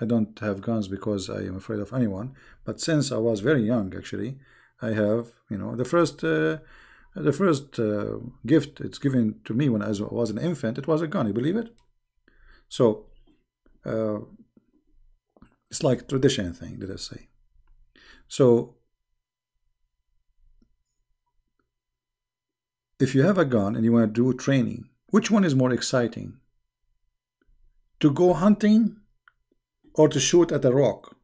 B: I don't have guns because I am afraid of anyone. But since I was very young, actually, I have, the first gift it's given to me when I was an infant, it was a gun. You believe it? So it's like tradition thing, did I say? So if you have a gun and you want to do training, which one is more exciting? To go hunting or to shoot at a rock?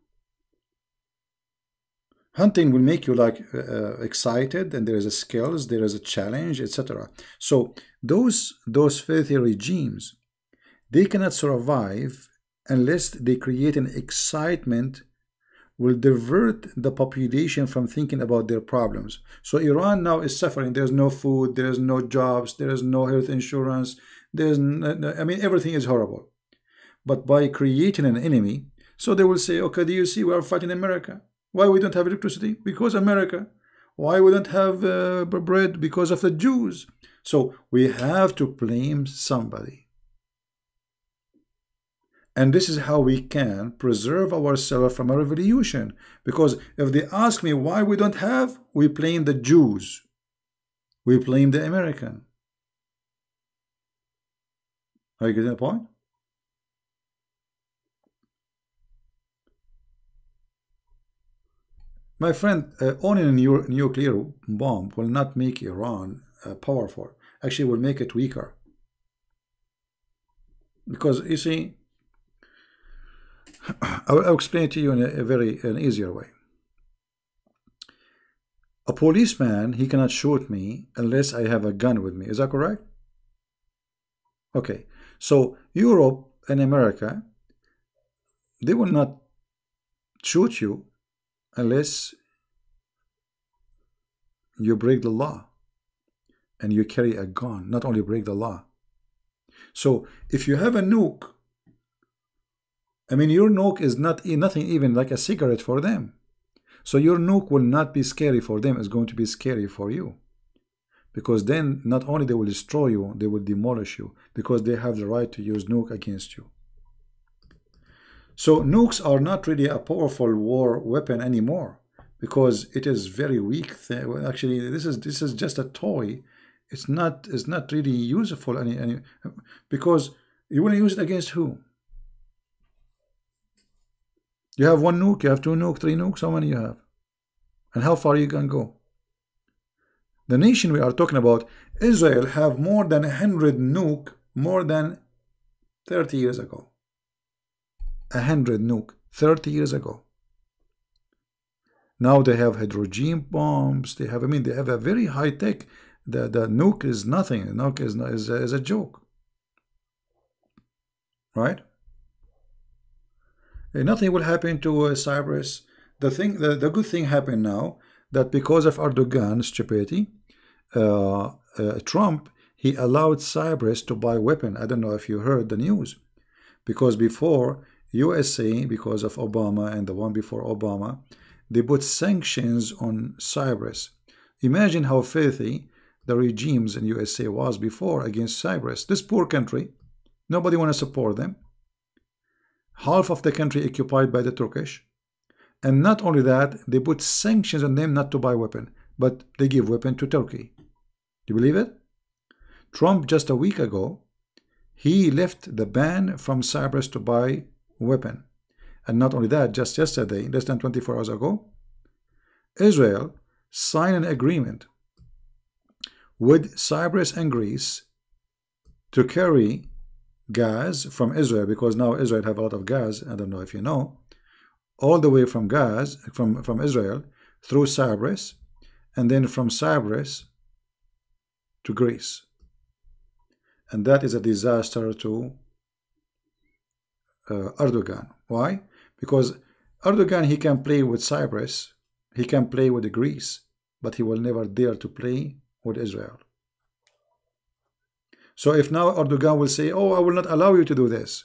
B: Hunting will make you like excited, and there is a skills, there is a challenge, etc. So those filthy regimes, they cannot survive unless they create an excitement will divert the population from thinking about their problems. So Iran now is suffering. There's no food, there's no jobs, there is no health insurance, I mean, everything is horrible. But by creating an enemy, so they will say, okay, do you see we are fighting America? Why we don't have electricity? Because America. Why we don't have bread? Because of the Jews. So we have to blame somebody. And this is how we can preserve ourselves from a revolution. Because if they ask me why we don't have, we blame the Jews. We blame the American. Are you getting the point? My friend, owning a nuclear bomb will not make Iran powerful. Actually, will make it weaker. Because, you see, I'll explain it to you in an easier way. A policeman, he cannot shoot me unless I have a gun with me. Is that correct? Okay. So, Europe and America, they will not shoot you unless you break the law and you carry a gun, not only break the law. So if you have a nuke, I mean, your nuke is nothing even like a cigarette for them. So your nuke will not be scary for them, it's going to be scary for you. Because then not only they will destroy you, they will demolish you, because they have the right to use nuke against you. So nukes are not really a powerful war weapon anymore, because it is very weak. Actually, this is just a toy. It's not really useful any because you want to use it against who? You have one nuke, you have two nukes, three nukes. How many you have? And how far you can go? The nation we are talking about, Israel, have more than 100 nuke more than 30 years ago. 100 nuke 30 years ago. Now they have hydrogen bombs. They have, I mean, they have a very high tech. The nuke is nothing. The nuke is a joke, right? And nothing will happen to Cyprus. The good thing happened now that because of Erdogan's stupidity, Trump, he allowed Cyprus to buy weapons. I don't know if you heard the news, because before, USA, because of Obama and the one before Obama, they put sanctions on Cyprus. Imagine how filthy the regimes in USA was before against Cyprus. This poor country, nobody want to support them. Half of the country occupied by the Turkish. And not only that, they put sanctions on them not to buy weapon, but they give weapon to Turkey. Do you believe it? Trump, just a week ago, he left the ban from Cyprus to buy weapon. And not only that, just yesterday, less than 24 hours ago, Israel signed an agreement with Cyprus and Greece to carry gas from Israel, because now Israel have a lot of gas, I don't know if you know, all the way from from Israel through Cyprus, and then from Cyprus to Greece. And that is a disaster to Erdogan. Why? Because Erdogan, he can play with Cyprus, he can play with Greece, but he will never dare to play with Israel. So if now Erdogan will say, oh, I will not allow you to do this,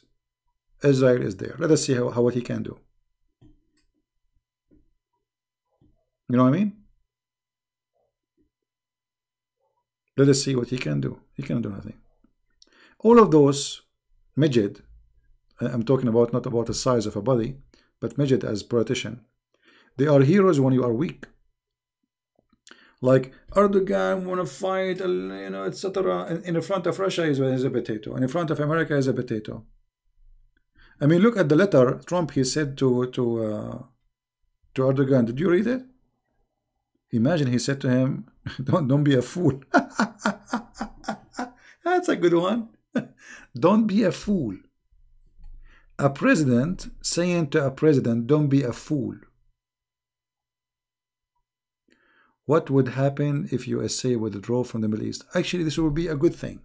B: Israel is there. Let us see what he can do. You know what I mean? Let us see what he can do. He can do nothing. All of those midget, I'm talking about not about the size of a body, but midget as politician, they are heroes when you are weak. Like Erdogan want to fight, you know, etc. In front of Russia is a potato, and in front of America is a potato. I mean, look at the letter Trump he said to Erdogan. Did you read it? Imagine he said to him, "Don't be a fool." That's a good one. Don't be a fool. A president saying to a president, "Don't be a fool." What would happen if USA would withdraw from the Middle East? Actually, this would be a good thing.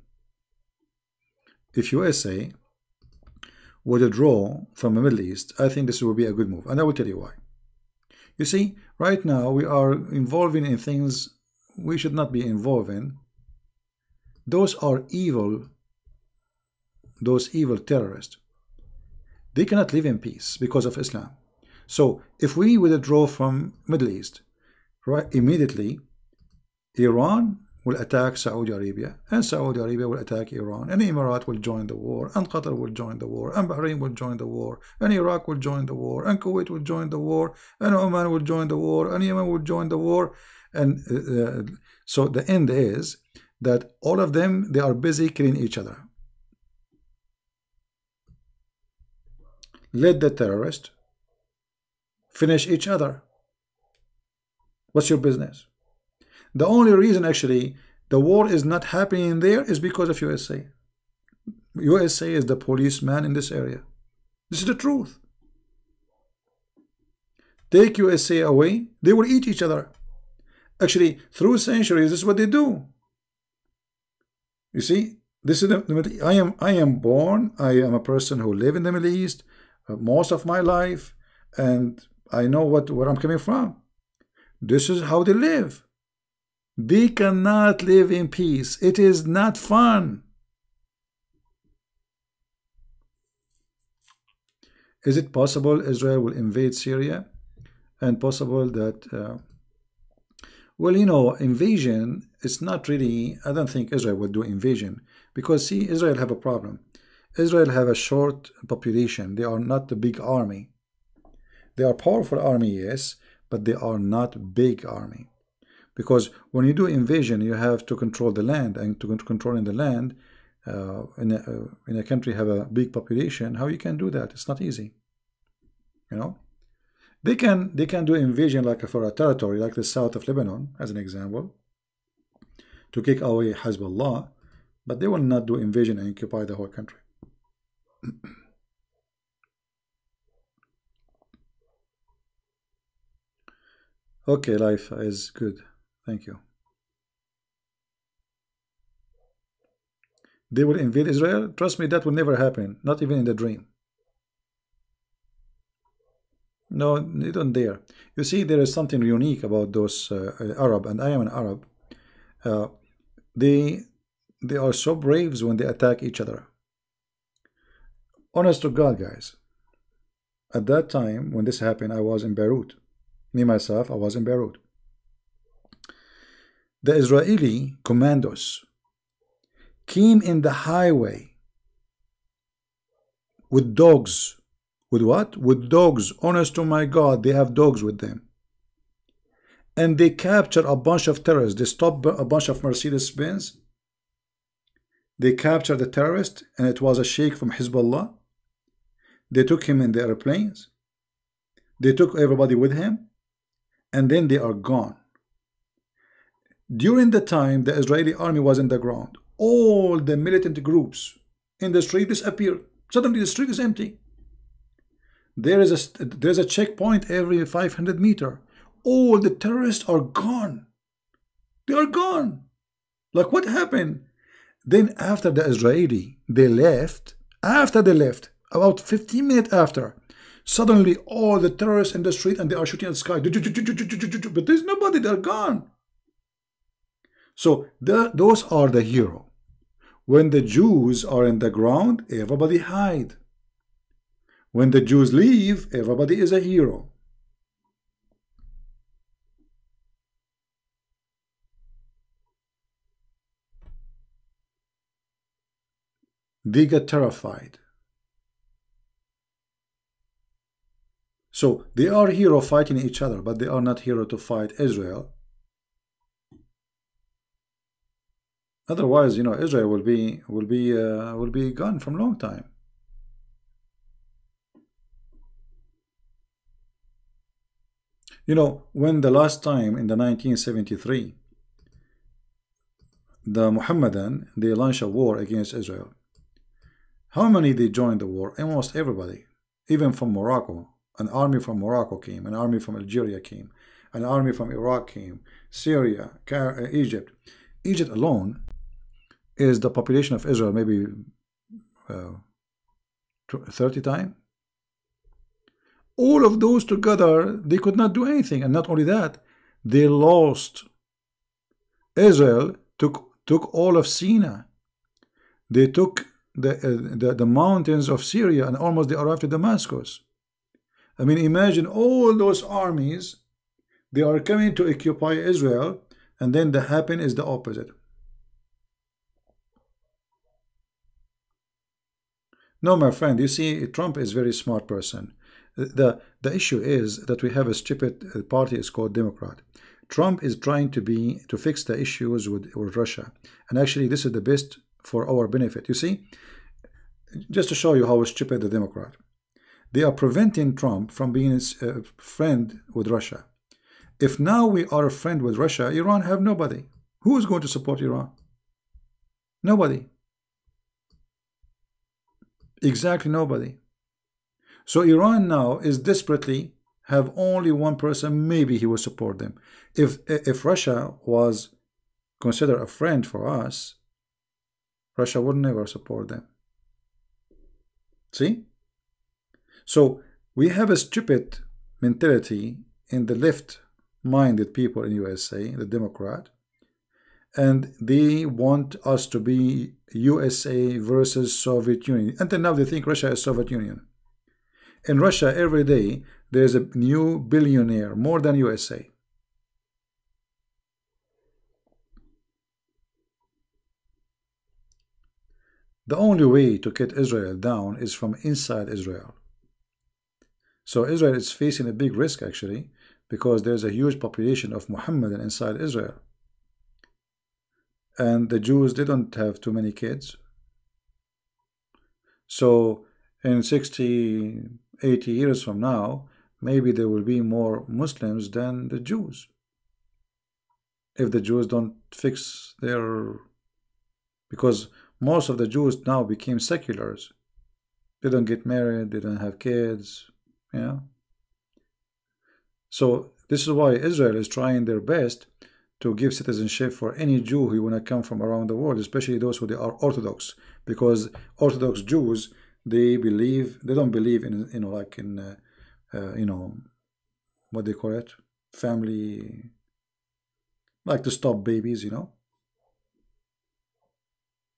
B: If USA would withdraw from the Middle East, I think this would be a good move. And I will tell you why. You see, right now we are involving in things we should not be involved in. Those are evil those evil terrorists, they cannot live in peace because of Islam. So if we withdraw from Middle East, right, immediately Iran will attack Saudi Arabia, and Saudi Arabia will attack Iran, and Emirates will join the war, and Qatar will join the war, and Bahrain will join the war, and Iraq will join the war, and Kuwait will join the war, and Oman will join the war, and Yemen will join the war. And so the end is that all of them, they are busy killing each other. Let the terrorists finish each other. What's your business? The only reason actually the war is not happening there is because of USA. USA is the policeman in this area. This is the truth. Take USA away, they will eat each other. Actually, through centuries, this is what they do. You see, this is I am born. I am a person who live in the Middle East most of my life, and I know where I'm coming from. This is how they live. They cannot live in peace. It is not fun. Is it possible Israel will invade Syria? And possible that, well, you know, invasion, it's not really, I don't think Israel will do invasion. Because, see, Israel have a problem. Israel have a short population. They are not a big army. They are powerful army, yes, but they are not big army. Because when you do invasion, you have to control the land, and to controlling the land in a country have a big population, how you can do that? It's not easy. You know, they can do invasion like for a territory like the south of Lebanon, as an example, to kick away Hezbollah, but they will not do invasion and occupy the whole country. Okay, life is good. Thank you. They will invade Israel? Trust me, that will never happen. Not even in the dream. No, they don't dare. You see, there is something unique about those Arab, and I am an Arab. They are so brave when they attack each other. Honest to God, guys. At that time, when this happened, I was in Beirut. Me, myself, I was in Beirut. The Israeli commandos came in the highway with dogs. With what? With dogs. Honest to my God, they have dogs with them. And they captured a bunch of terrorists. They stopped a bunch of Mercedes-Benz. They captured the terrorist, and it was a sheikh from Hezbollah. They took him in the airplanes. They took everybody with him. And then they are gone. During the time the Israeli army was in the ground, all the militant groups in the street disappeared. Suddenly the street is empty. There's a checkpoint every 500 meters. All the terrorists are gone. They are gone. Like, what happened? Then after the Israeli, they left. After they left, about 15 minutes after, suddenly all the terrorists in the street, and they are shooting at the sky. But there's nobody. They're gone. So those are the hero. When the Jews are in the ground, everybody hide. When the Jews leave, everybody is a hero. They get terrified. So they are hero fighting each other, but they are not hero to fight Israel. Otherwise, you know, Israel will be gone from long time. You know, when the last time in the 1973, the Muhammadan, they launched a war against Israel. How many they joined the war? Almost everybody, even from Morocco. An army from Morocco came, an army from Algeria came, an army from Iraq came, Syria, Egypt. Egypt alone is the population of Israel maybe 30 times. All of those together, they could not do anything. And not only that, they lost. Israel took all of Sinai. They took the mountains of Syria, and almost they arrived to Damascus. I mean, imagine all those armies, they are coming to occupy Israel, and then the happen is the opposite. No, my friend, you see, Trump is a very smart person. The issue is that we have a stupid party is called Democrat. Trump is trying to fix the issues with Russia, and actually this is the best for our benefit. You see, just to show you how stupid the Democrat, they are preventing Trump from being a friend with Russia. If now we are a friend with Russia, Iran have nobody. Who is going to support Iran? Nobody. Exactly nobody. So Iran now is desperately have only one person, maybe he will support them. If Russia was considered a friend for us, Russia would never support them. See? So we have a stupid mentality in the left-minded people in USA, the Democrat, and they want us to be USA versus Soviet Union. Until now they think Russia is Soviet Union. In Russia every day there's a new billionaire, more than USA. The only way to get Israel down is from inside Israel. So Israel is facing a big risk actually, because there's a huge population of Muhammadan inside Israel. And the Jews didn't have too many kids. So in 60, 80 years from now, maybe there will be more Muslims than the Jews. If the Jews don't fix their... Because most of the Jews now became seculars. They don't get married, they don't have kids, you know. So this is why Israel is trying their best to give citizenship for any Jew who want to come from around the world, especially those who are Orthodox, because Orthodox Jews, they don't believe in, you know, like in you know, what they call it, family, like to stop babies, you know.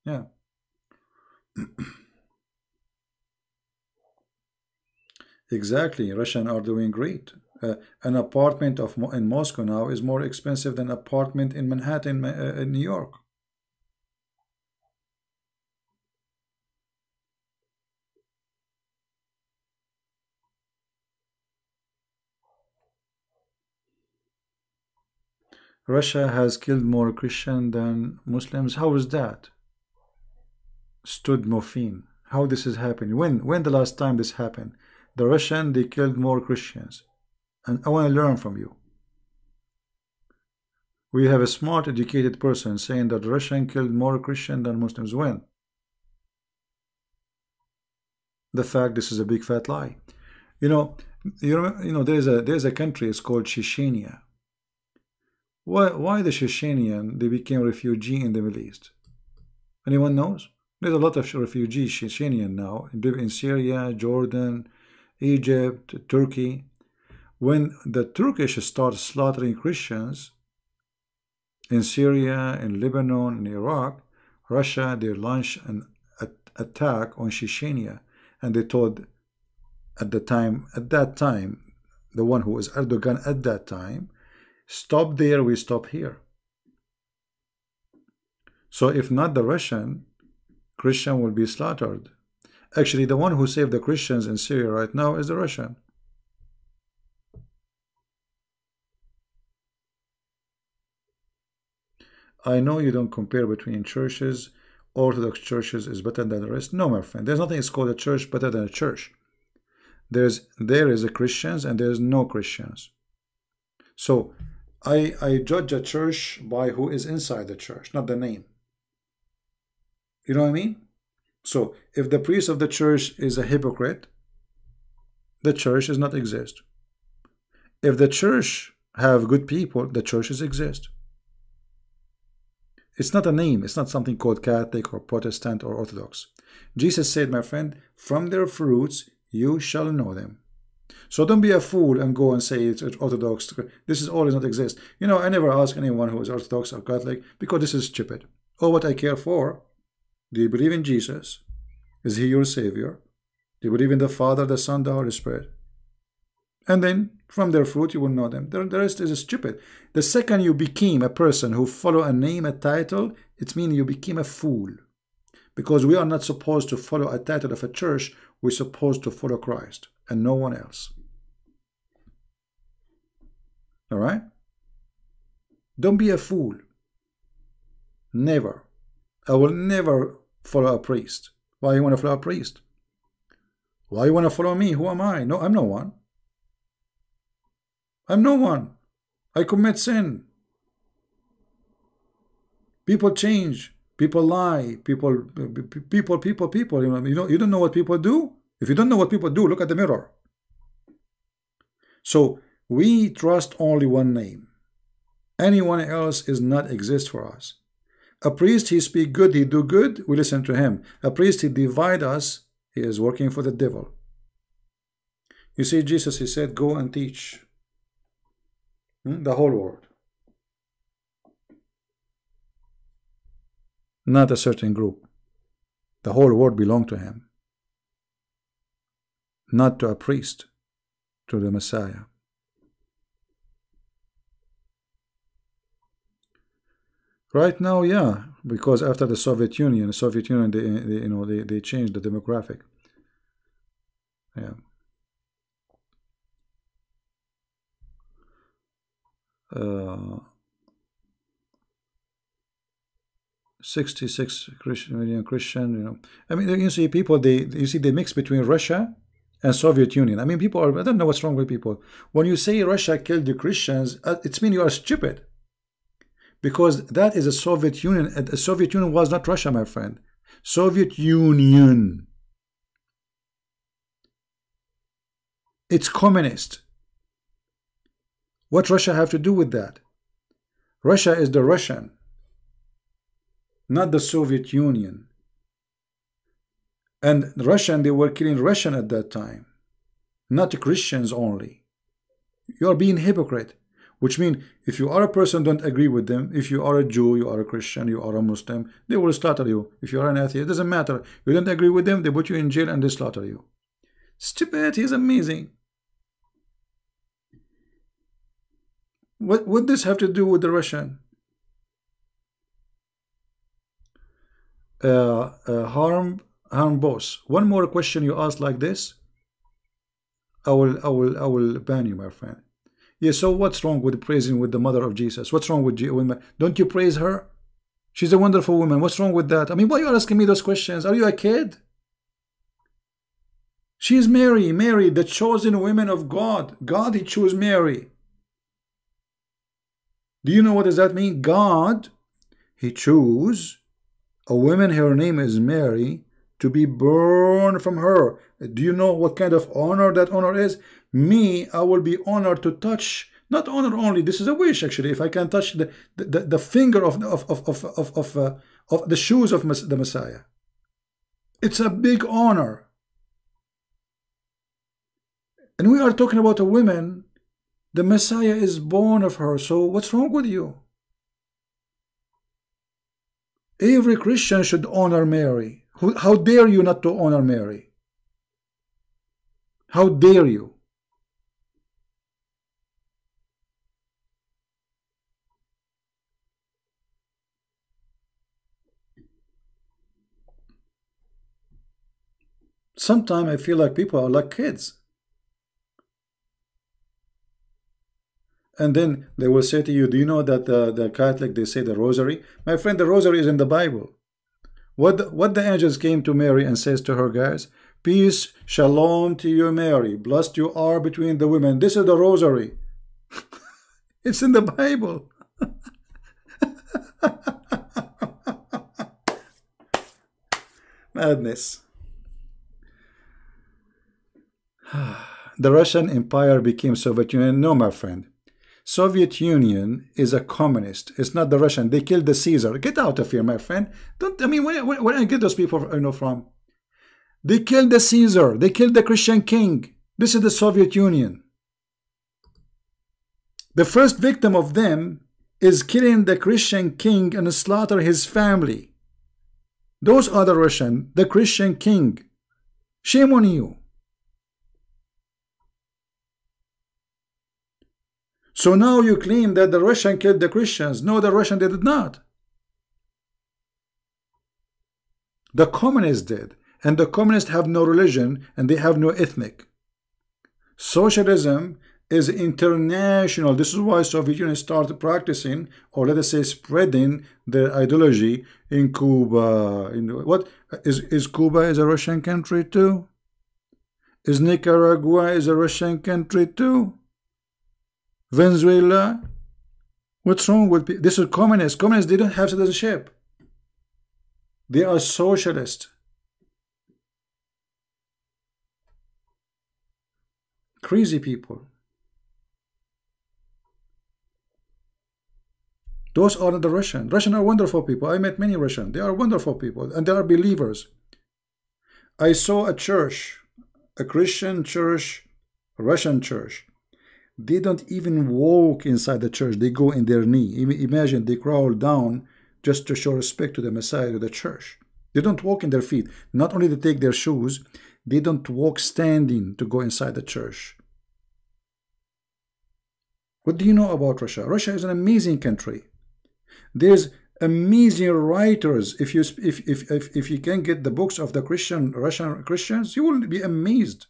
B: Yeah. Exactly, Russians are doing great. An apartment in Moscow now is more expensive than an apartment in Manhattan, in New York. Russia has killed more Christians than Muslims. How is that? Stud morphine. How this is happening? When the last time this happened? The Russian, they killed more Christians. And I want to learn from you. We have a smart, educated person saying that Russian killed more Christians than Muslims. When? The fact this is a big fat lie. You know, there's a country, it's called Chechnya. Why the Chechenian they became refugee in the Middle East? Anyone knows? There's a lot of refugees Chechenian now in Syria, Jordan, Egypt, Turkey. When the Turkish started slaughtering Christians in Syria, in Lebanon, in Iraq, Russia, they launched an attack on Chechnya, and they told at that time, the one who was Erdogan at that time, stop there, we stop here. So if not the Russian, Christian will be slaughtered. Actually, the one who saved the Christians in Syria right now is the Russian. I know you don't compare between churches. Orthodox churches is better than the rest. No, my friend, there's nothing is called a church better than a church. There is a Christians and there's no Christians. So I judge a church by who is inside the church, not the name. You know what I mean? So if the priest of the church is a hypocrite, the church does not exist. If the church have good people, the churches exist. It's not a name. It's not something called Catholic or Protestant or Orthodox. Jesus said, my friend, from their fruits you shall know them. So don't be a fool and go and say it's Orthodox. This is all does not exist. You know, I never ask anyone who is Orthodox or Catholic because this is stupid. Oh, what I care for, do you believe in Jesus? Is he your Savior? Do you believe in the Father, the Son, the Holy Spirit? And then from their fruit you will know them. The rest is stupid. The second you became a person who follow a name, a title, it means you became a fool. Because we are not supposed to follow a title of a church. We're supposed to follow Christ and no one else. All right? Don't be a fool. Never. I will never follow a priest. Why you want to follow a priest? Why you want to follow me? Who am I? No, I'm no one. I'm no one. I commit sin. People change. People lie. People. You don't know what people do? If you don't know what people do, look at the mirror. So we trust only one name. Anyone else is not exist for us. A priest, he speak good, he do good, we listen to him. A priest, he divide us, he is working for the devil. You see, Jesus, he said, go and teach the whole world. Not a certain group. The whole world belonged to him. Not to a priest, to the Messiah. Right now, yeah, because after the Soviet Union, they changed the demographic. Yeah. 66 million Christian, I mean, you see people, they mix between Russia and Soviet Union. I mean, people are, I don't know what's wrong with people. When you say Russia killed the Christians, it means you are stupid. Because that is a Soviet Union. The Soviet Union was not Russia, my friend. Soviet Union. It's communist. What Russia have to do with that? Russia is the Russian, not the Soviet Union. And Russian, they were killing Russian at that time, not Christians only. You are being hypocrite. Which means if you are a person don't agree with them, if you are a Jew, you are a Christian, you are a Muslim, they will slaughter you. If you are an atheist, it doesn't matter. You don't agree with them, they put you in jail and they slaughter you. Stupidity is amazing. What would this have to do with the Russian? Harm boss. One more question you ask like this, I will ban you, my friend. Yeah, so what's wrong with praising with the mother of Jesus? What's wrong with women? Don't you praise her? She's a wonderful woman. What's wrong with that? I mean, why are you asking me those questions? Are you a kid? She is Mary, the chosen woman of God. God, he chose Mary. Do you know what does that mean? God, he chose a woman, her name is Mary, to be born from her. Do you know what kind of honor that honor is? Me, I will be honored to touch, not honor only, this is a wish actually, if I can touch the finger of the shoes of the Messiah. It's a big honor. And we are talking about a woman, the Messiah is born of her, so what's wrong with you? Every Christian should honor Mary. How dare you not to honor Mary? How dare you? Sometimes I feel like people are like kids. And then they will say to you, do you know that the Catholic, they say the rosary? My friend, the rosary is in the Bible. What the angels came to Mary and says to her, guys, peace, shalom to you, Mary. Blessed you are between the women. This is the rosary. It's in the Bible. Madness. The Russian Empire became Soviet Union. No, my friend. Soviet Union is a communist. It's not the Russian. They killed the Caesar. Get out of here, my friend. Don't. I mean, where I get those people from? They killed the Caesar. They killed the Christian king. This is the Soviet Union. The first victim of them is killing the Christian king and slaughter his family. Those are the Russian, the Christian king. Shame on you. So now you claim that the Russian killed the Christians. No, the Russian did not. The communists did. And the communists have no religion and they have no ethnic. Socialism is international. This is why Soviet Union started practicing, or let us say spreading, their ideology in Cuba. What is Cuba is a Russian country too? Is Nicaragua is a Russian country too? Venezuela? What's wrong with people? This is communists. Communists, they don't have citizenship. They are socialist. Crazy people. Those are not the Russian. Russian are wonderful people. I met many Russian. They are wonderful people and they are believers. I saw a church, a Christian church, a Russian church. They don't even walk inside the church. They go in their knee. Imagine they crawl down just to show respect to the Messiah, to the church. They don't walk in their feet. Not only they take their shoes, they don't walk standing to go inside the church. What do you know about Russia? Russia is an amazing country. There's amazing writers. If you can get the books of the Russian Christians, you will be amazed.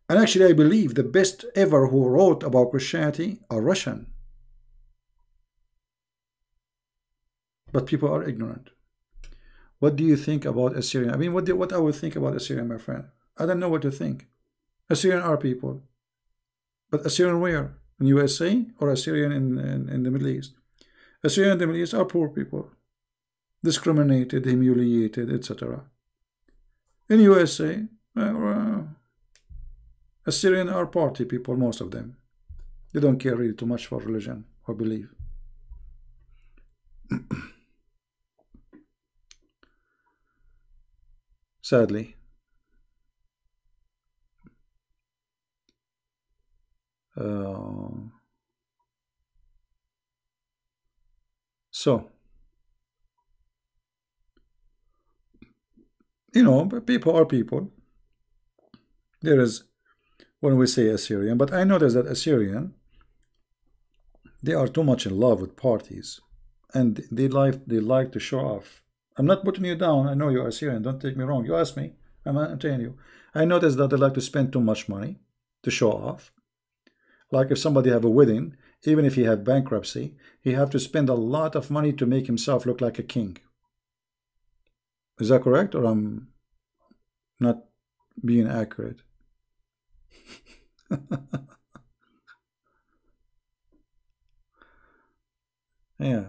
B: And actually, I believe the best ever who wrote about Christianity are Russian. But people are ignorant. What do you think about Assyrian? I mean, what I would think about Assyrian, my friend? I don't know what to think. Assyrian are people. But Assyrian where? In USA or Assyrian in the Middle East? Assyrian in the Middle East are poor people. Discriminated, humiliated, etc. In USA, Assyrian are party people, most of them. They don't care really too much for religion or belief. Sadly. So, you know, people are people. There is, when we say Assyrian, but I notice that Assyrian, they are too much in love with parties, and they like to show off. I'm not putting you down. I know you're Assyrian. Don't take me wrong. You ask me. I'm telling you. I notice that they like to spend too much money to show off. Like if somebody have a wedding, even if he had bankruptcy, he have to spend a lot of money to make himself look like a king. Is that correct, or I'm not being accurate? Yeah,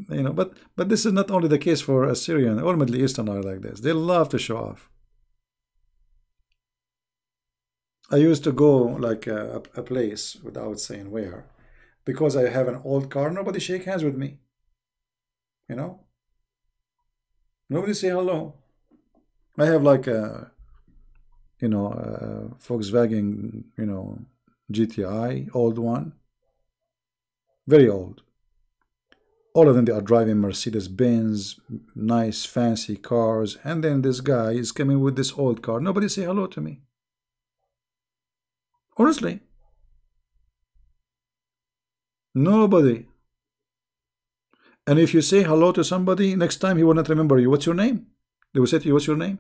B: you know, but this is not only the case for Assyrian. All Middle Eastern are like this. They love to show off. I used to go like a place without saying where, because I have an old car. Nobody shake hands with me. You know, nobody say hello. I have like a, you know, a Volkswagen, you know, GTI, old one, very old. All of them, they are driving Mercedes-Benz, nice fancy cars, and then this guy is coming with this old car. Nobody say hello to me. Honestly, nobody. And if you say hello to somebody, next time he will not remember you. What's your name? They will say to you, what's your name?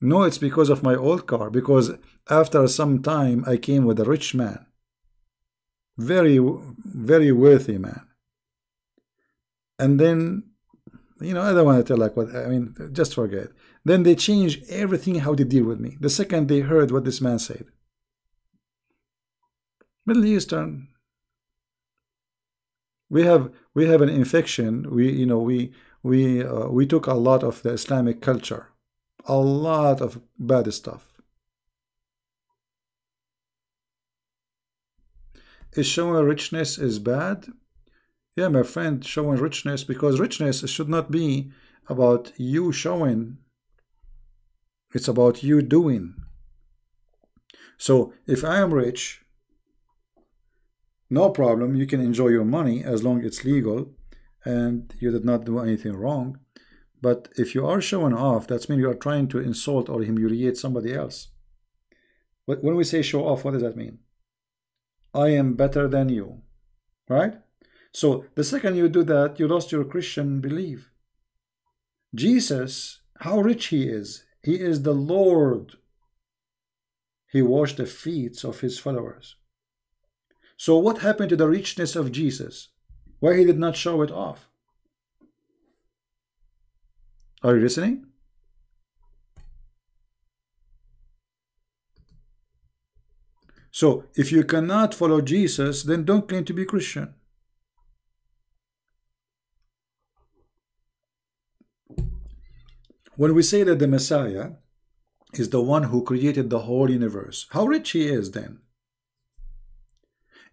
B: No, it's because of my old car. Because after some time, I came with a rich man. Very, very worthy man. And then, you know, I don't want to tell like what, I mean, just forget. Then they changed everything how they deal with me. The second they heard what this man said. Middle Eastern, we have an infection. We took a lot of the Islamic culture, a lot of bad stuff. Is showing richness is bad? Yeah, my friend, showing richness, because richness should not be about you showing. It's about you doing. So if I am rich, no problem. You can enjoy your money as long as it's legal and you did not do anything wrong. But if you are showing off, that means you are trying to insult or humiliate somebody else. But when we say show off, what does that mean? I am better than you, right? So the second you do that, you lost your Christian belief. Jesus, how rich he is. He is the Lord. He washed the feet of his followers. So what happened to the richness of Jesus? Why he did not show it off? Are you listening? So if you cannot follow Jesus, then don't claim to be Christian. When we say that the Messiah is the one who created the whole universe, how rich he is then?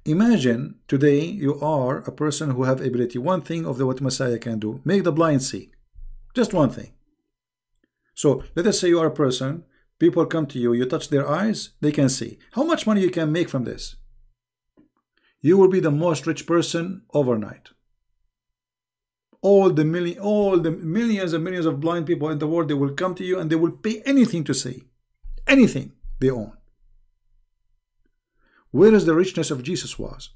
B: Imagine today you are a person who have ability. One thing of what Messiah can do, make the blind see. Just one thing. So let us say you are a person, people come to you, you touch their eyes, they can see. How much money you can make from this? You will be the most rich person overnight. All the millions and millions of blind people in the world, they will come to you and they will pay anything to see. Anything they own. Where is the richness of Jesus was?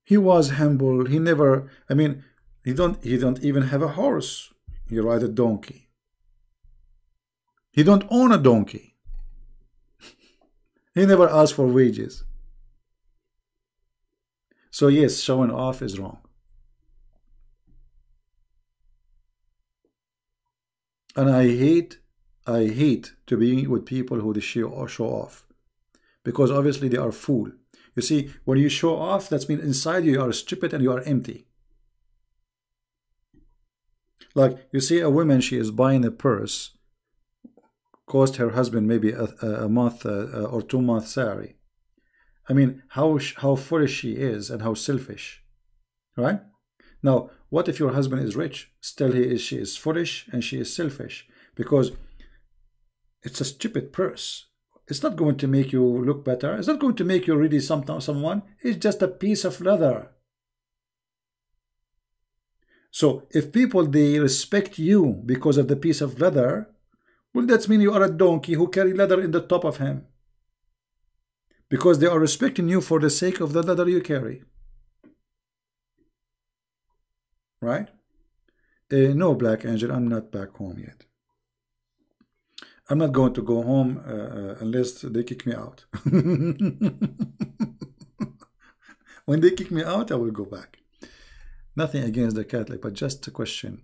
B: He was humble. He never, I mean, he don't even have a horse. He ride a donkey. He don't own a donkey. He never asked for wages. So yes, showing off is wrong. And I hate to be with people who show off. Because obviously they are fool. You see, when you show off, that means inside you are stupid and you are empty. Like you see a woman, she is buying a purse, cost her husband maybe a month or 2 months salary. I mean, how foolish she is and how selfish, right? Now, what if your husband is rich? Still she is foolish and she is selfish because it's a stupid purse. It's not going to make you look better. It's not going to make you really someone. It's just a piece of leather. So if people, they respect you because of the piece of leather, well, that means you are a donkey who carry leather in the top of him. Because they are respecting you for the sake of the leather you carry. Right? No, Black Angel, I'm not back home yet. I'm not going to go home unless they kick me out. When they kick me out, I will go back. Nothing against the Catholic, but just a question.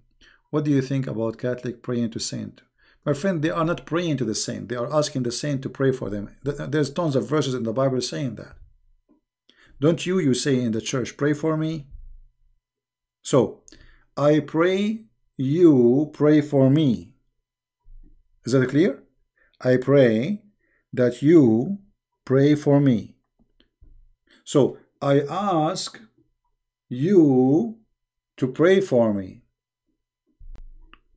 B: What do you think about Catholic praying to saint? My friend, they are not praying to the saint. They are asking the saint to pray for them. There's tons of verses in the Bible saying that. Don't you say in the church, pray for me? So, I pray, you pray for me. Is that clear? I pray that you pray for me. So, I ask you to pray for me.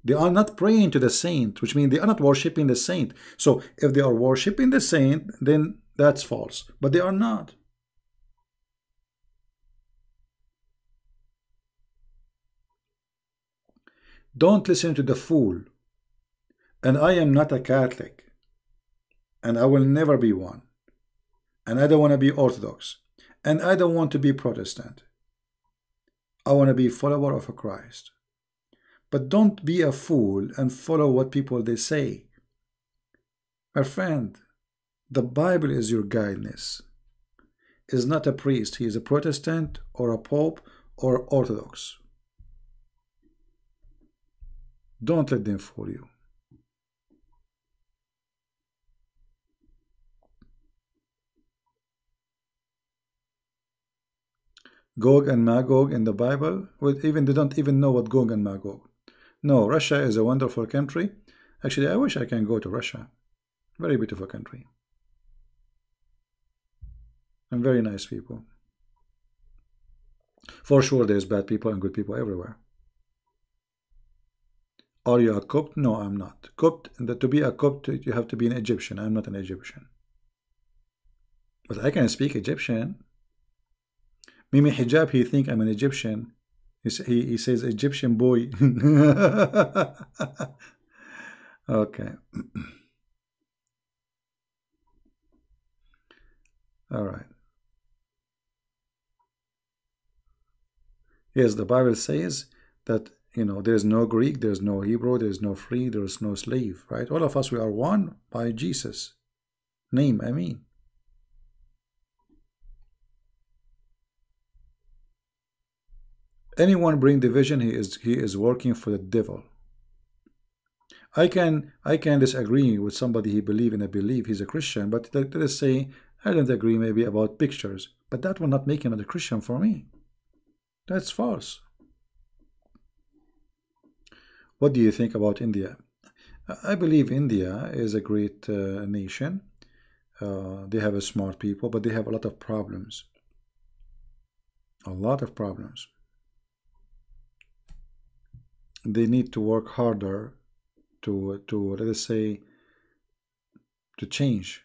B: They are not praying to the saint, which means they are not worshiping the saint. So, if they are worshiping the saint, then that's false. But they are not. Don't listen to the fool. And I am not a Catholic. And I will never be one. And I don't want to be Orthodox. And I don't want to be Protestant. I want to be a follower of Christ. But don't be a fool and follow what people they say. My friend, the Bible is your guidance. He is not a priest. He is a Protestant or a Pope or Orthodox. Don't let them fool you. Gog and Magog in the Bible, they don't even know what Gog and Magog. No, Russia is a wonderful country. Actually, I wish I can go to Russia. Very beautiful country. And very nice people. For sure, there's bad people and good people everywhere. Are you a Copt? No, I'm not. Copt, to be a Copt, you have to be an Egyptian. I'm not an Egyptian. But I can speak Egyptian. Mimi Hijab, he think I'm an Egyptian. He says Egyptian boy. Okay. All right. Yes, the Bible says that, there's no Greek, there's no Hebrew, there's no free, there's no slave, right? All of us, we are one by Jesus' name. I mean, anyone bring division, he is working for the devil. I can disagree with somebody he believe in a belief, he's a Christian, but let us say I don't agree maybe about pictures, but that will not make him a Christian for me. That's false. What do you think about India? I believe India is a great nation. They have a smart people, but they have a lot of problems. A lot of problems. They need to work harder to let us say, to change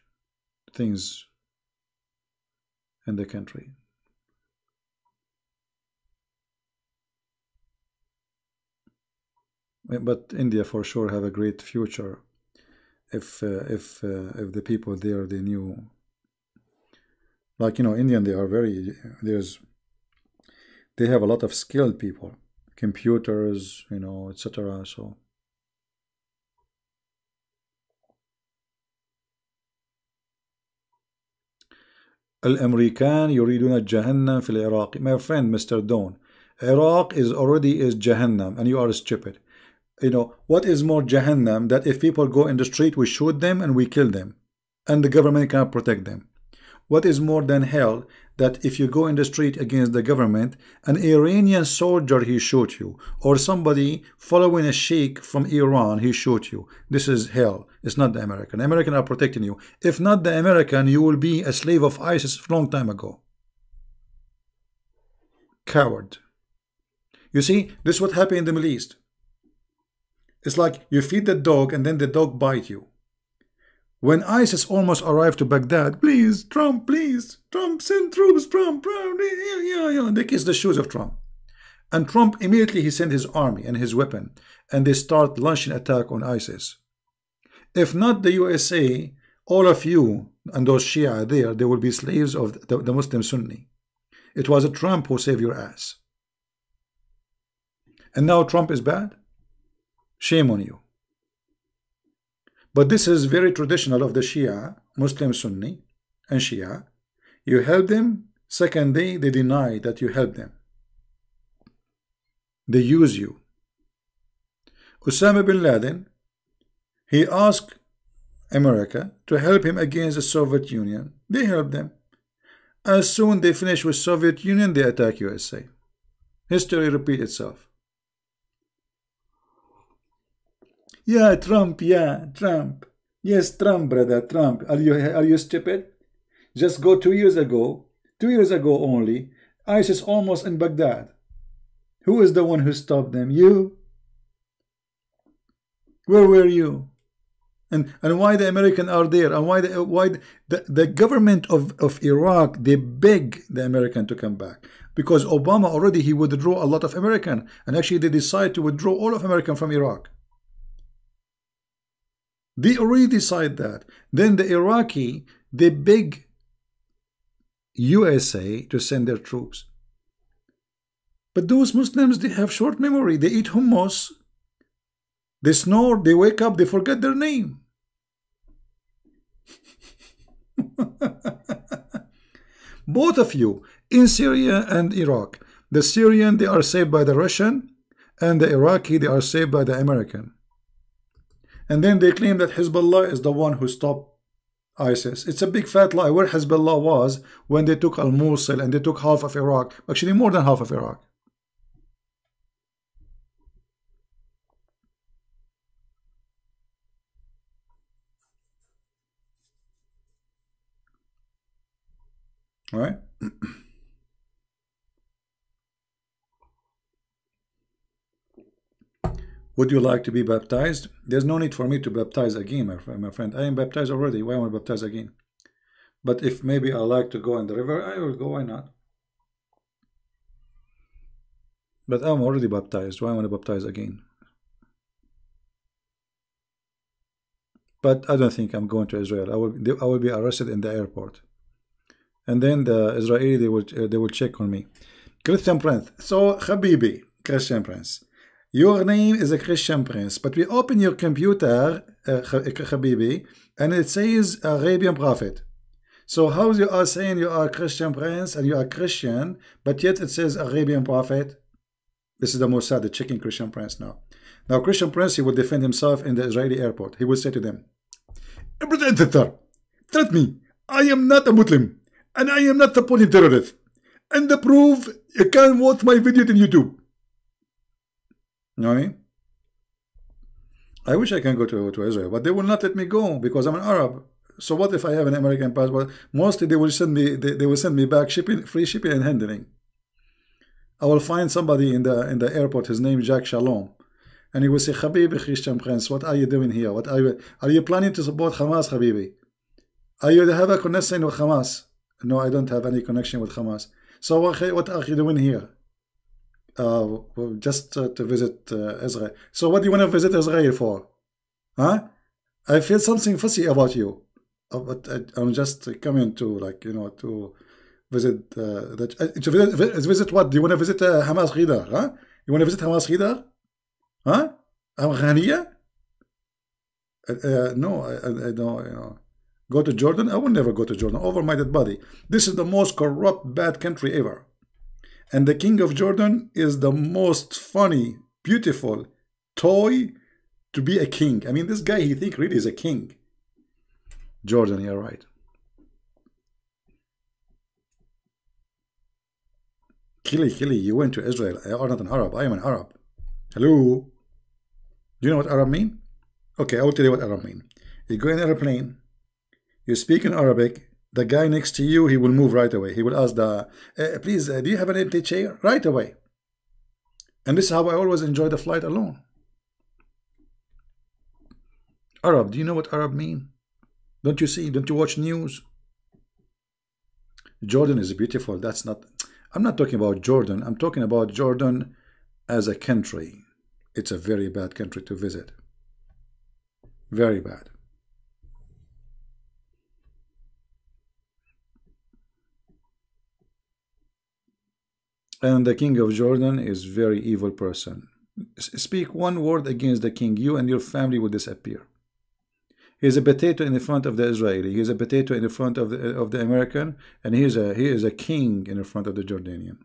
B: things in the country. But India for sure have a great future if the people there, they knew, like, Indian, they are very, they have a lot of skilled people, computers, etc. So الأمريكان يريدون جهنم في العراق. My friend Mr. Dawn, Iraq is Jahannam, and you are stupid. What is more Jahannam that if people go in the street, we shoot them and we kill them, and the government cannot protect them? What is more than hell that if you go in the street against the government, an Iranian soldier, he shoot you, or somebody following a sheikh from Iran, he shoot you? This is hell. It's not the American. The American are protecting you. If not the American, you will be a slave of ISIS a long time ago. Coward. You see, this is what happened in the Middle East. It's like you feed the dog and then the dog bites you. When ISIS almost arrived to Baghdad, please, Trump, send troops, Trump, yeah. They kiss the shoes of Trump. And Trump, immediately he sent his army and his weapon, and they start launching attack on ISIS. If not the USA, all of you and those Shia there, they will be slaves of the Muslim Sunni. It was a Trump who saved your ass. And now Trump is bad? Shame on you. But this is very traditional of the Shia, Muslim Sunni and Shia. You help them, second day they deny that you help them. They use you. Osama bin Laden, he asked America to help him against the Soviet Union. They helped them. As soon they finish with Soviet Union, they attack USA. History repeats itself. Yeah, Trump, yeah, Trump. Yes, Trump, brother, Trump. Are you stupid? Just go 2 years ago only, ISIS almost in Baghdad. Who is the one who stopped them? You? Where were you? And why the Americans are there? And why the government of Iraq, they beg the American to come back? Because Obama already, he withdrew a lot of American, and actually they decided to withdraw all of American from Iraq. They already decide that. Then the Iraqi, they beg USA to send their troops. But those Muslims, they have short memory. They eat hummus, they snore, they wake up, they forget their name. Both of you, in Syria and Iraq, the Syrian, they are saved by the Russian, and the Iraqi, they are saved by the American. And then they claim that Hezbollah is the one who stopped ISIS. It's a big fat lie. Where Hezbollah was when they took Al-Mosul and they took half of Iraq, actually more than half of Iraq. All right. Would you like to be baptized? There's no need for me to baptize again, my friend. I am baptized already. Why am I baptized again? But if maybe I like to go in the river, I will go. Why not? But I'm already baptized. Why am I want to baptize again? But I don't think I'm going to Israel. I will be arrested in the airport, and then the Israeli they will check on me. Christian Prince. So Habibi, Christian Prince. Your name is a Christian Prince, but we open your computer, Habibi, and it says Arabian Prophet. So how you are saying you are Christian Prince and you are Christian, but yet it says Arabian Prophet? This is the Mossad checking Christian Prince now. Now Christian Prince, he will defend himself in the Israeli airport. He will say to them, trust me, I am not a Muslim and I am not supporting terrorists. And the proof, you can watch my video on YouTube. You know what I mean? I wish I can go to Israel, but they will not let me go because I'm an Arab. So what if I have an American passport? Mostly they will send me they will send me back free shipping and handling. I will find somebody in the airport, his name is Jack Shalom, and he will say, Habibi Christian Prince, what are you doing here? What are you planning to support Hamas, Habibi? Are you have a connection with Hamas? No, I don't have any connection with Hamas. So what are you doing here? Just to visit Israel. So what do you want to visit Israel for? Huh? I feel something fussy about you. But I'm just coming to, like, you know, to visit visit what? Do you want to visit Hamas Khidar? Huh? You want to visit Hamas Khidar? Huh? Ghaniya? No, I don't, you know. Go to Jordan? I will never go to Jordan. Over my dead body. This is the most corrupt, bad country ever. And the king of Jordan is the most funny, beautiful toy to be a king. I mean, this guy, he think really is a king. Jordan, you're right. Kili, you went to Israel. You are not an Arab. I am an Arab. Hello? Do you know what Arab mean? Okay, I will tell you what Arab mean. You go in an airplane. You speak in Arabic, the guy next to you, he will move right away. He will ask please, do you have an empty chair? Right away. And this is how I always enjoy the flight alone. Arab, do you know what Arab mean? Don't you see? Don't you watch news? Jordan is beautiful. That's not, I'm not talking about Jordan. I'm talking about Jordan as a country. It's a very bad country to visit. Very bad. And the king of Jordan is very evil person. Speak one word against the king, you and your family will disappear. He is a potato in the front of the Israeli. He is a potato in the front of the American, and he is a king in the front of the Jordanian.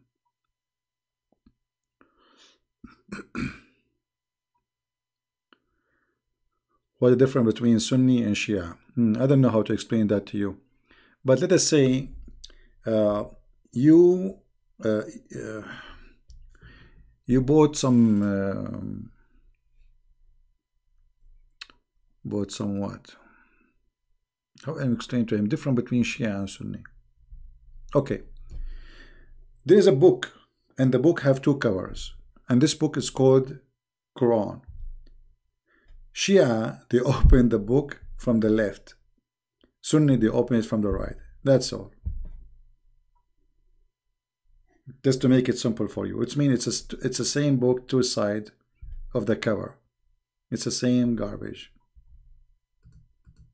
B: What the difference between Sunni and Shia? I don't know how to explain that to you. But let us say you bought some what? How am I explain to him difference between Shia and Sunni? Okay, there is a book, and the book have two covers, and this book is called Quran. Shia, they open the book from the left. Sunni, they open it from the right. That's all. Just to make it simple for you, which means it's the same book, two sides of the cover. It's the same garbage.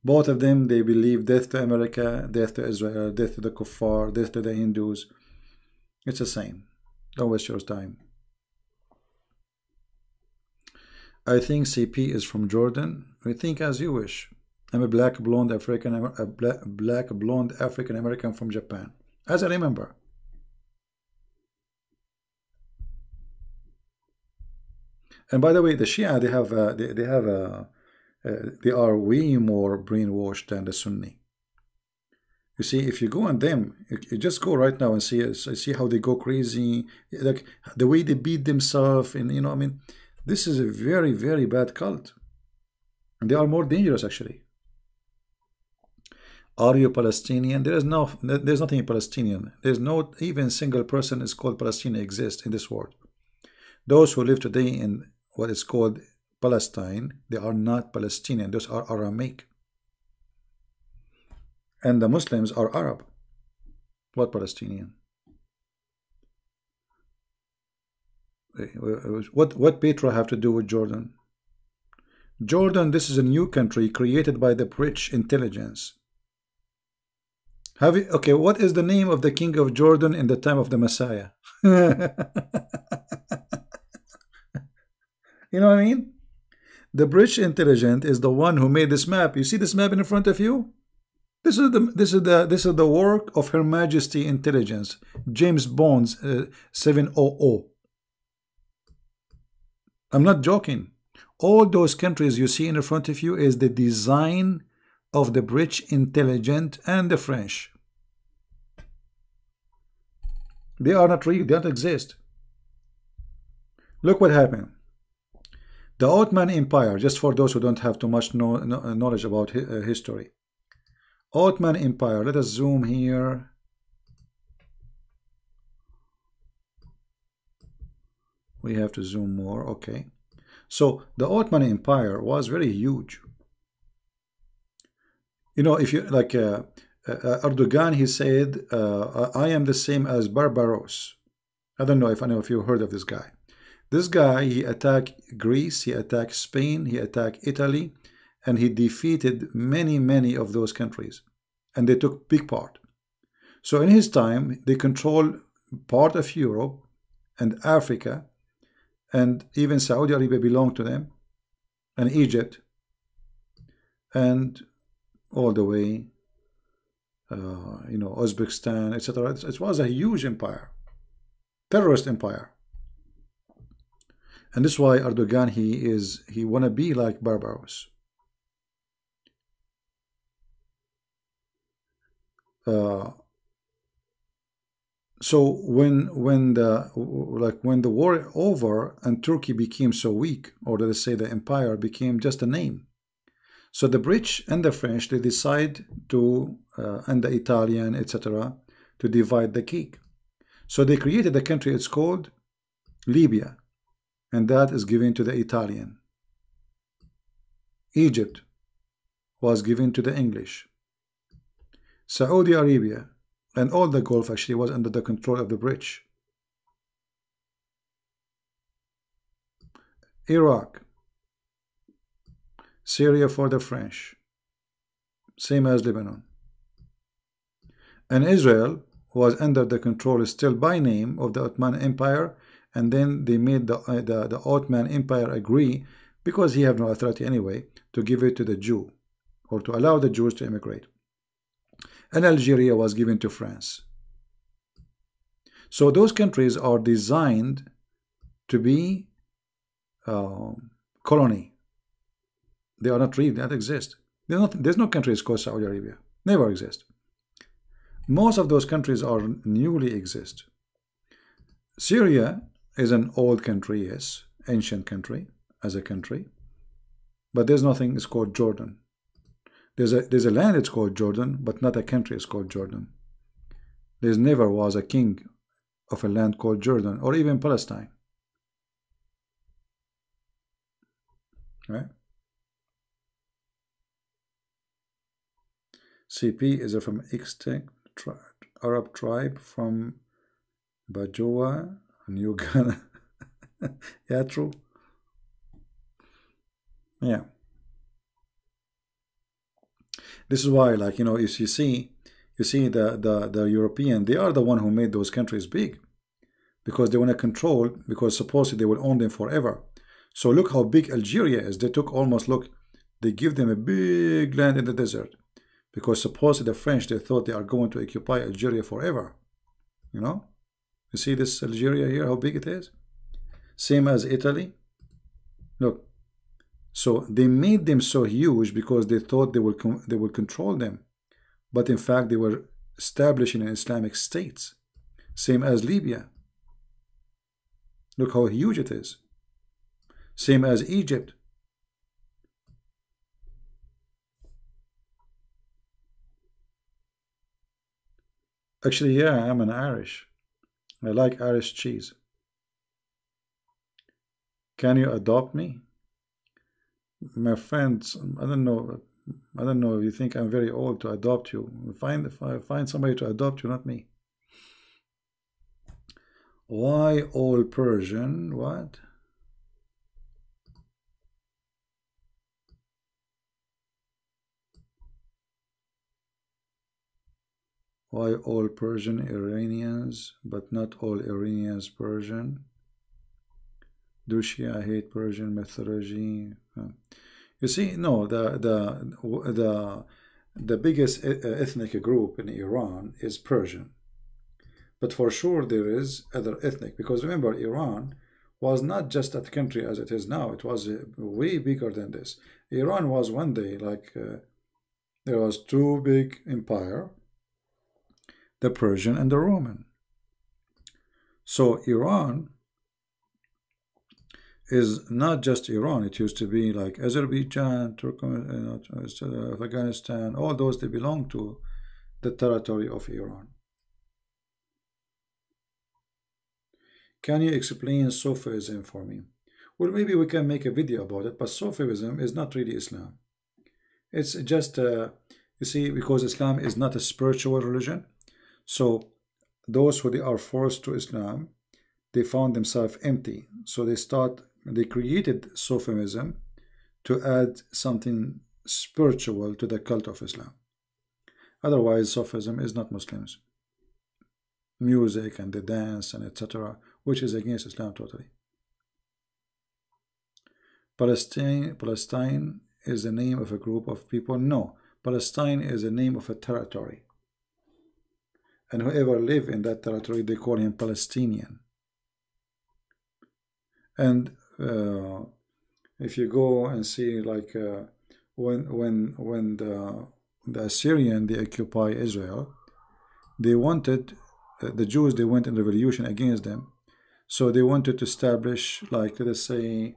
B: Both of them, they believe death to America, death to Israel, death to the kuffar, death to the Hindus. It's the same. Don't waste your time. I think CP is from Jordan. I think as you wish. I'm a black blonde African American from Japan, as I remember. And by the way, the Shia, they are way more brainwashed than the Sunni. You see, if you go on them, you just go right now and see how they go crazy, like the way they beat themselves, and you know, I mean, this is a very, very bad cult, and they are more dangerous actually. Are you Palestinian? There's nothing Palestinian. There's no even single person is called Palestinian exists in this world. Those who live today in what is called Palestine, they are not Palestinian. Those are Aramaic. And the Muslims are Arab. What Palestinian? What Petra have to do with Jordan? Jordan, this is a new country created by the British intelligence. Have you, okay, what is the name of the king of Jordan in the time of the Messiah? You know what I mean? The British intelligence is the one who made this map. You see this map in front of you? This is the work of Her Majesty Intelligence, James Bond's 700. I'm not joking. All those countries you see in front of you is the design of the British intelligence and the French. They are not real. They don't exist. Look what happened. The Ottoman Empire, just for those who don't have too much knowledge about history. Ottoman Empire, let us zoom here. We have to zoom more, okay. So the Ottoman Empire was very huge. You know, if you like Erdogan, he said, I am the same as Barbaros. I don't know if any of you heard of this guy. This guy, he attacked Greece, he attacked Spain, he attacked Italy, and he defeated many of those countries. And they took big part. So in his time, they controlled part of Europe and Africa, and even Saudi Arabia belonged to them, and Egypt, and all the way, you know, Uzbekistan, etc. It was a huge empire, terrorist empire. And this is why Erdogan, he wanna be like Barbaros. So when the war over and Turkey became so weak, or let us say the empire became just a name, so the British and the French, they decide to and the Italian, etc., to divide the cake. So they created a country. It's called Libya, and that is given to the Italian. Egypt was given to the English. Saudi Arabia and all the Gulf actually was under the control of the British. Iraq, Syria for the French, same as Lebanon. And Israel was under the control still by name of the Ottoman Empire, and then they made the Ottoman Empire agree, because he had no authority anyway, to give it to the Jew, or to allow the Jews to immigrate. And Algeria was given to France. So those countries are designed to be colony. They are not real, they don't exist. There's no countries called Saudi Arabia. Never exist. Most of those countries are newly exist. Syria is an old country, yes, ancient country, as a country. But there's nothing, it's called Jordan. There's a land, it's called Jordan, but not a country, it's called Jordan. There never was a king of a land called Jordan, or even Palestine. Right? CP is from extinct Arab tribe from Bajoa, New Ghana. Yeah, true. Yeah. This is why, like, you know, you see the European, they are the one who made those countries big, because they want to control, because supposedly they will own them forever. So look how big Algeria is. They took almost, look, they give them a big land in the desert, because supposedly the French, they thought they are going to occupy Algeria forever. You know, you see this Algeria here, how big it is? Same as Italy. Look. So they made them so huge because they thought they will control them, but in fact they were establishing an Islamic state. Same as Libya. Look how huge it is. Same as Egypt. Actually, yeah, I'm an Irish. I like Irish cheese. Can you adopt me? My friends, I don't know if you think I'm very old to adopt you. Find somebody to adopt you, not me. Why all Persian? What? Why all Persian Iranians, but not all Iranians Persian? Do Shia hate Persian mythology? You see, no, the biggest ethnic group in Iran is Persian. But for sure there is other ethnic, because remember, Iran was not just a country as it is now. It was way bigger than this. Iran was one day like there was two big empire, the Persian and the Roman. So Iran is not just Iran. It used to be like Azerbaijan, Turkmenistan, Afghanistan, all those, they belong to the territory of Iran. Can you explain Sufism for me? Well, maybe we can make a video about it, but Sufism is not really Islam. It's just, you see, because Islam is not a spiritual religion, so those who they are forced to Islam, they found themselves empty. So they created Sufism to add something spiritual to the cult of Islam. Otherwise, Sufism is not Muslims. Music and the dance and etc., which is against Islam totally. Palestine is the name of a group of people. No, Palestine is the name of a territory. And whoever live in that territory, they call him Palestinian. And if you go and see, like when the Assyrian, they occupy Israel, they wanted the Jews, they went in revolution against them. So they wanted to establish, like, let us say,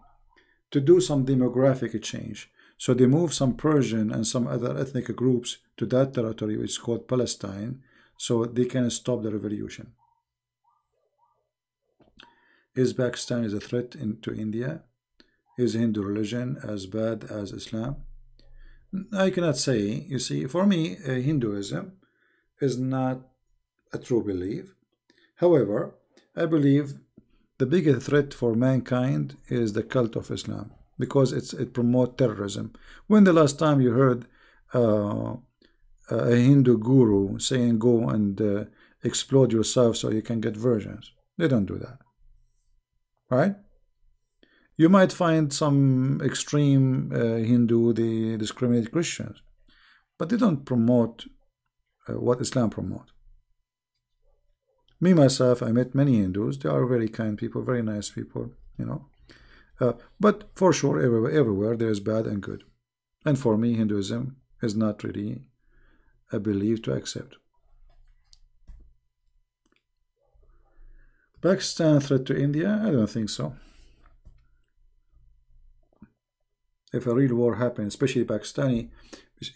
B: to do some demographic change. So they moved some Persian and some other ethnic groups to that territory, which is called Palestine, so they can stop the revolution. Is Pakistan a threat to India? Is Hindu religion as bad as Islam? I cannot say. You see, for me, Hinduism is not a true belief. However, I believe the biggest threat for mankind is the cult of Islam, because it promotes terrorism. When the last time you heard a Hindu guru saying go and explode yourself so you can get virgins? They don't do that, right? You might find some extreme Hindu, they discriminate Christians, but they don't promote what Islam promotes. Me, myself, I met many Hindus. They are very kind people, very nice people, you know. But for sure, everywhere there is bad and good. And for me, Hinduism is not really a belief to accept. Pakistan threat to India? I don't think so. If a real war happens, especially Pakistani,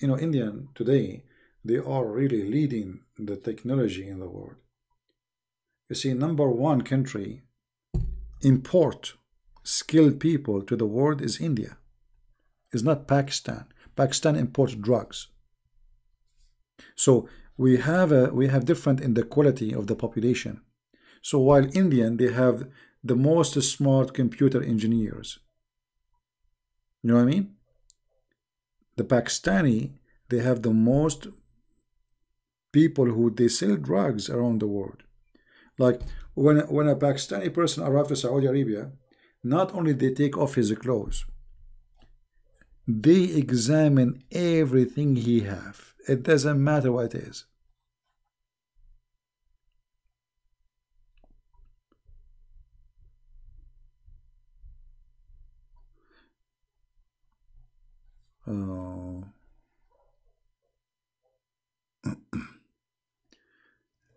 B: you know, Indian today, they are really leading the technology in the world. You see, #1 country import skilled people to the world is India. It's not Pakistan. Pakistan imports drugs. So we have different in the quality of the population. So while Indian, they have the most smart computer engineers. You know what I mean? The Pakistani, they have the most people who they sell drugs around the world. Like when a Pakistani person arrives to Saudi Arabia, not only they take off his clothes, they examine everything he have. It doesn't matter what it is.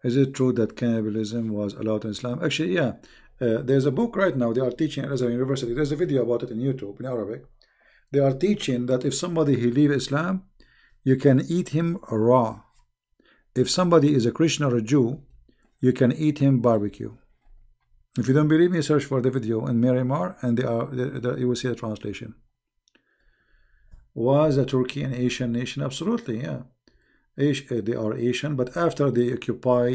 B: Is it true that cannibalism was allowed in Islam? Actually, yeah. There's a book right now they are teaching at Azhar University. There's a video about it in YouTube in Arabic. They are teaching that if somebody he leaves Islam, you can eat him raw. If somebody is a Christian or a Jew, you can eat him barbecue. If you don't believe me, search for the video in Miramar, and you will see the translation. Was Turkey an Asian nation? Absolutely, yeah. They are Asian, but after they occupy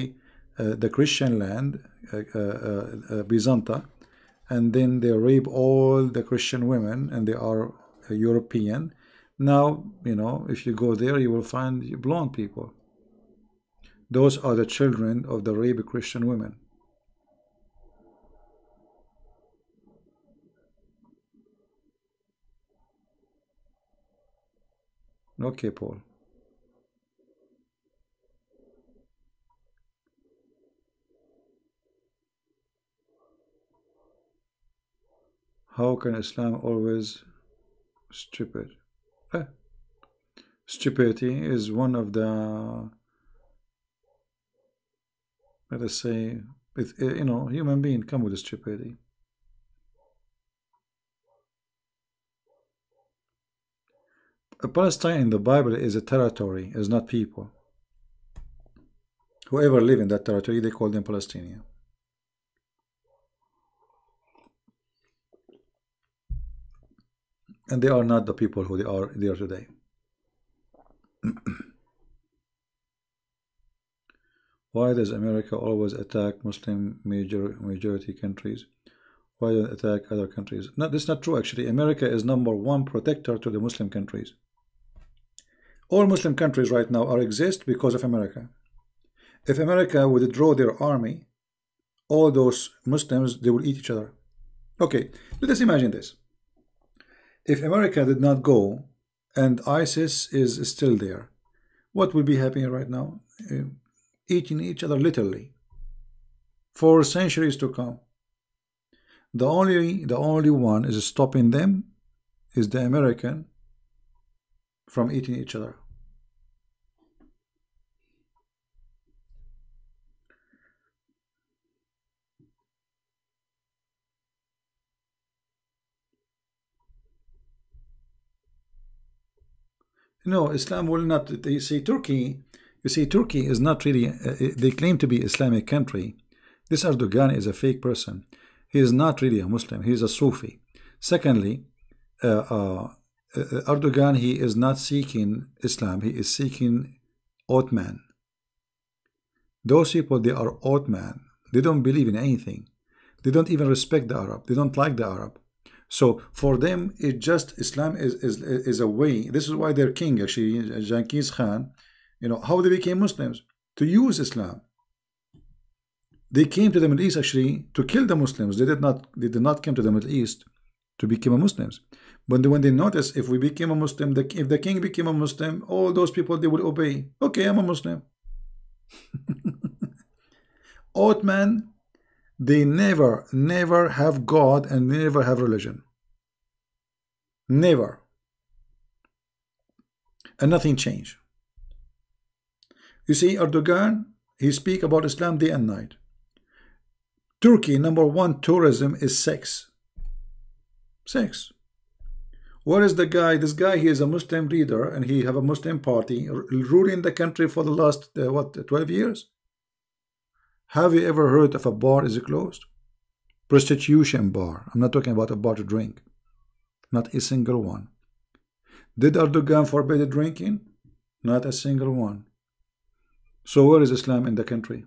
B: the Christian land, Byzanta, and then they rape all the Christian women, and they are European. Now, you know, if you go there, you will find blonde people. Those are the children of the raped Christian women. Okay, Paul. How can Islam always stupid? Stupidity is one of the, let us say, you know, human being come with stupidity. Palestine in the Bible is a territory, is not people. Whoever live in that territory, they call them Palestinian. And they are not the people who they are there today. Why does America always attack Muslim majority countries? Why don't attack other countries? No, that's not true actually. America is #1 protector to the Muslim countries. All Muslim countries right now exist because of America. If America would withdraw their army, all those Muslims, they will eat each other. Okay, let us imagine this. If America did not go and ISIS is still there, what will be happening right now? Eating each other literally for centuries to come. The only one is stopping them is the American from eating each other. No, Islam will not. You see, Turkey is not really. They claim to be Islamic country. This Erdogan is a fake person. He is not really a Muslim. He is a Sufi. Secondly, Erdogan, he is not seeking Islam. He is seeking Ottoman. Those people, they are Ottoman. They don't believe in anything. They don't even respect the Arab. They don't like the Arab. So for them, it just Islam is a way. This is why their king, actually, Genghis Khan, you know, how they became Muslims? To use Islam. They came to the Middle East actually to kill the Muslims. They did not come to the Middle East to become Muslims. But when they notice, if we became a Muslim, if the king became a Muslim, all those people, they will obey. Okay, I'm a Muslim. Ottoman, they never have God and never have religion. Never. And nothing changed. You see, Erdogan, he speak about Islam day and night. Turkey, #1 tourism is sex. Sex. What is the guy? This guy, he is a Muslim leader and he have a Muslim party ruling the country for the last, 12 years? Have you ever heard of a bar is closed? Prostitution bar. I'm not talking about a bar to drink. Not a single one. Did Erdogan forbid drinking? Not a single one. So where is Islam in the country?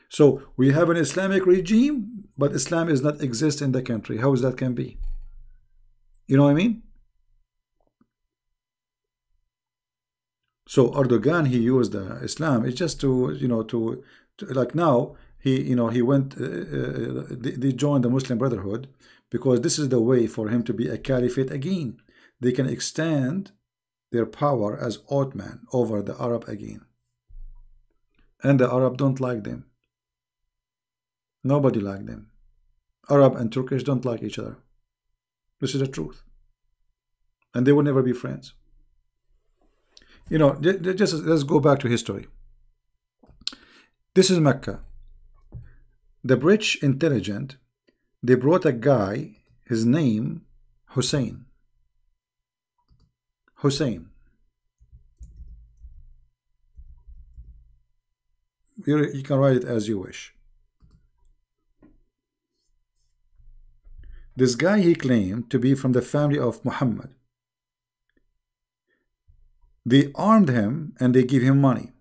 B: So we have an Islamic regime, but Islam is not exist in the country. How is that can be? You know what I mean? So Erdogan, he used Islam. It's just to, you know, to like now he, you know, he went. They joined the Muslim Brotherhood because this is the way for him to be a caliphate again. They can extend their power as Ottoman over the Arab again. And the Arab don't like them. Nobody like them. Arab and Turkish don't like each other. This is the truth. And they will never be friends. You know, just let's go back to history. This is Mecca. The British intelligence, they brought a guy, his name, Hussein. Hussein. You can write it as you wish. This guy, he claimed to be from the family of Muhammad. They armed him and they give him money.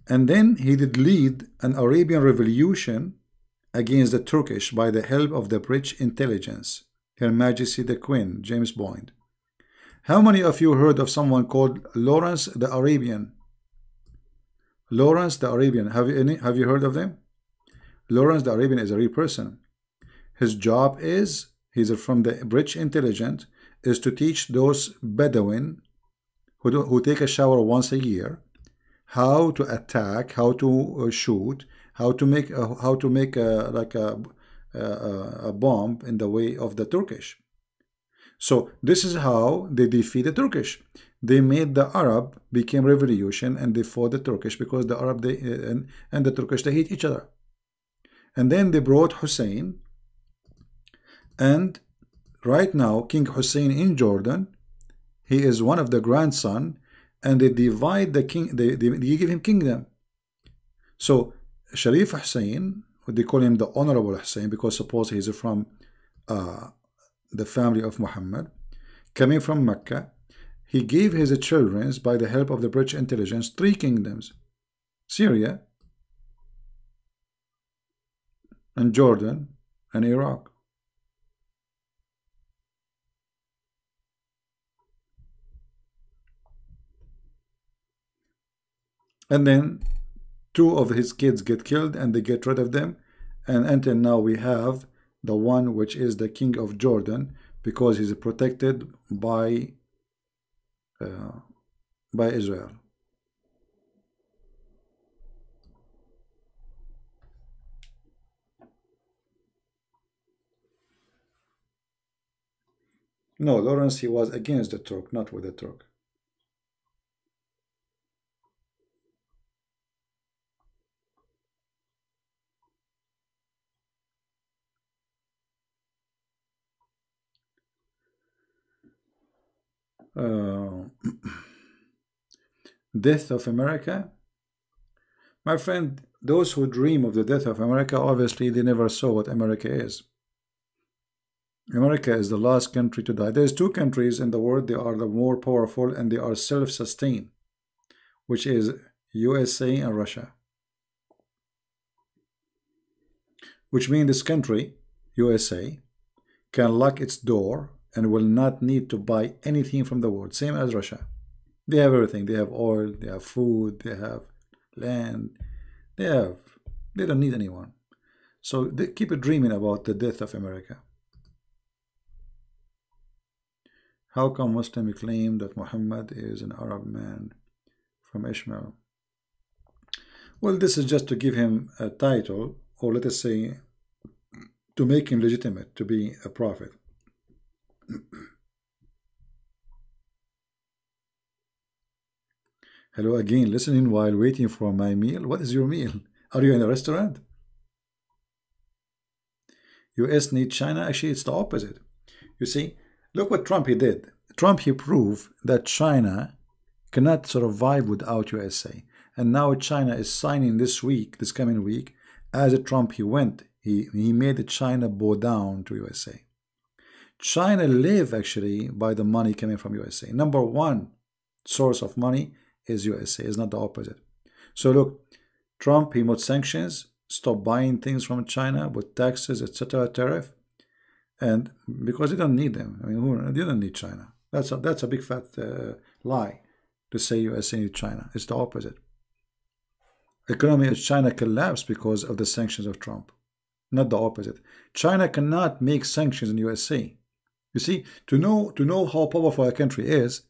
B: And then he did lead an Arabian revolution against the Turkish by the help of the British intelligence, Her Majesty the Queen, James Bond. How many of you heard of someone called Lawrence the Arabian? Lawrence the Arabian, have you heard of them? Lawrence the Arabian is a real person. His job is, he's from the British intelligence, is to teach those Bedouin who take a shower once a year how to attack, how to shoot, how to make a bomb in the way of the Turkish. So this is how they defeat the Turkish. They made the Arab became revolution, and they fought the Turkish because the Arab and the Turkish, they hate each other. And then they brought Hussein, and right now King Hussein in Jordan, he is one of the grandson, and they divide the king, they give him kingdom. So Sharif Hussein, they call him the Honorable Hussein because suppose he's from the family of Muhammad, coming from Mecca. He gave his children, by the help of the British intelligence, 3 kingdoms: Syria and Jordan and Iraq. And then 2 of his kids get killed and they get rid of them, and until now we have the one which is the king of Jordan because he's protected by Israel. No, Lawrence, he was against the Turk, not with the Turk. Death of America. My friend, those who dream of the death of America, obviously they never saw what America is. America is the last country to die. There's 2 countries in the world, they are the more powerful and they are self-sustained, which is USA and Russia. Which means this country, USA, can lock its door and will not need to buy anything from the world, same as Russia. They have everything. They have oil, they have food, they have land, they don't need anyone. So they keep dreaming about the death of America. How come Muslims claim that Muhammad is an Arab man from Ishmael? Well, this is just to give him a title, or let us say, to make him legitimate to be a prophet. Hello again, listening while waiting for my meal. What is your meal? Are you in a restaurant? US need China? Actually, it's the opposite. You see, look what Trump he did. Trump he proved that China cannot survive without USA. And now China is signing this coming week, as Trump he made China bow down to USA. China live actually by the money coming from USA. Number 1 source of money is USA, is not the opposite. So look, Trump he put sanctions, stop buying things from China with taxes, etc., tariff, and because they don't need them. I mean, they don't need China. That's a big fat lie to say USA need China. It's the opposite. Economy of China collapsed because of the sanctions of Trump, not the opposite. China cannot make sanctions in USA. You see, to know how powerful a country is,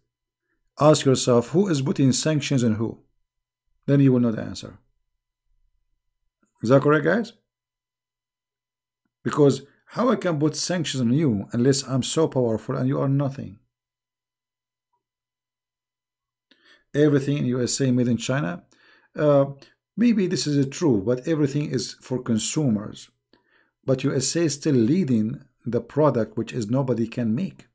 B: ask yourself who is putting sanctions and who. Then you will know the answer. Is that correct, guys? Because how I can put sanctions on you unless I'm so powerful and you are nothing? Everything in USA made in China. Maybe this is true, but everything is for consumers. But USA is still leading the product which is nobody can make.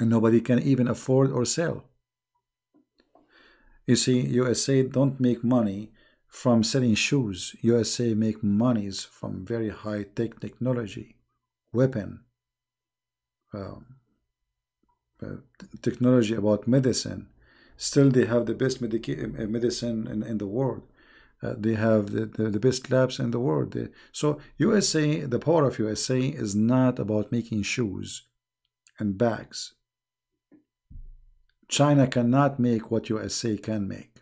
B: And nobody can even afford or sell. You see, USA don't make money from selling shoes. USA make monies from very high-tech technology, weapon, technology about medicine, Still, they have the best medicine in the world. They have the best labs in the world. So USA, the power of USA is not about making shoes and bags. China cannot make what USA can make,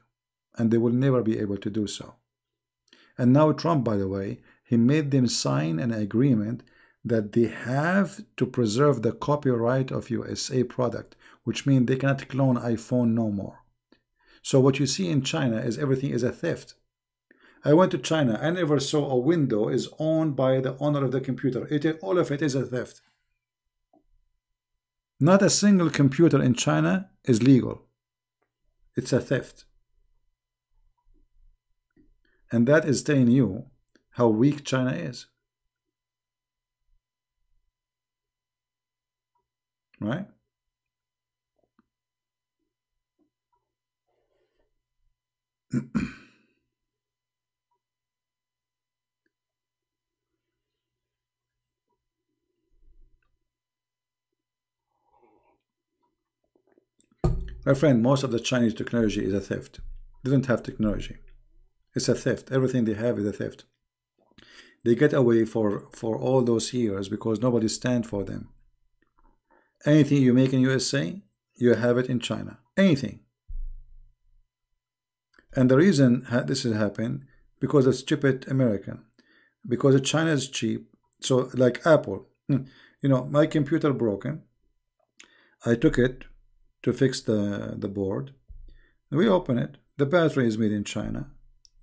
B: and they will never be able to do so. And now Trump, by the way, he made them sign an agreement that they have to preserve the copyright of USA product, which means they cannot clone iPhone no more. So what you see in China is everything is a theft. I went to China. I never saw a window is owned by the owner of the computer. All of it is a theft. Not a single computer in China is legal. It's a theft. And that is telling you how weak China is. Right? My friend, most of the Chinese technology is a theft. They don't have technology. It's a theft. Everything they have is a theft. They get away for all those years because nobody stands for them. Anything you make in USA, you have it in China. Anything. And the reason this has happened, because it's stupid American. Because China is cheap. So like Apple. You know, my computer broken. I took it to fix the board. We open it. The battery is made in China.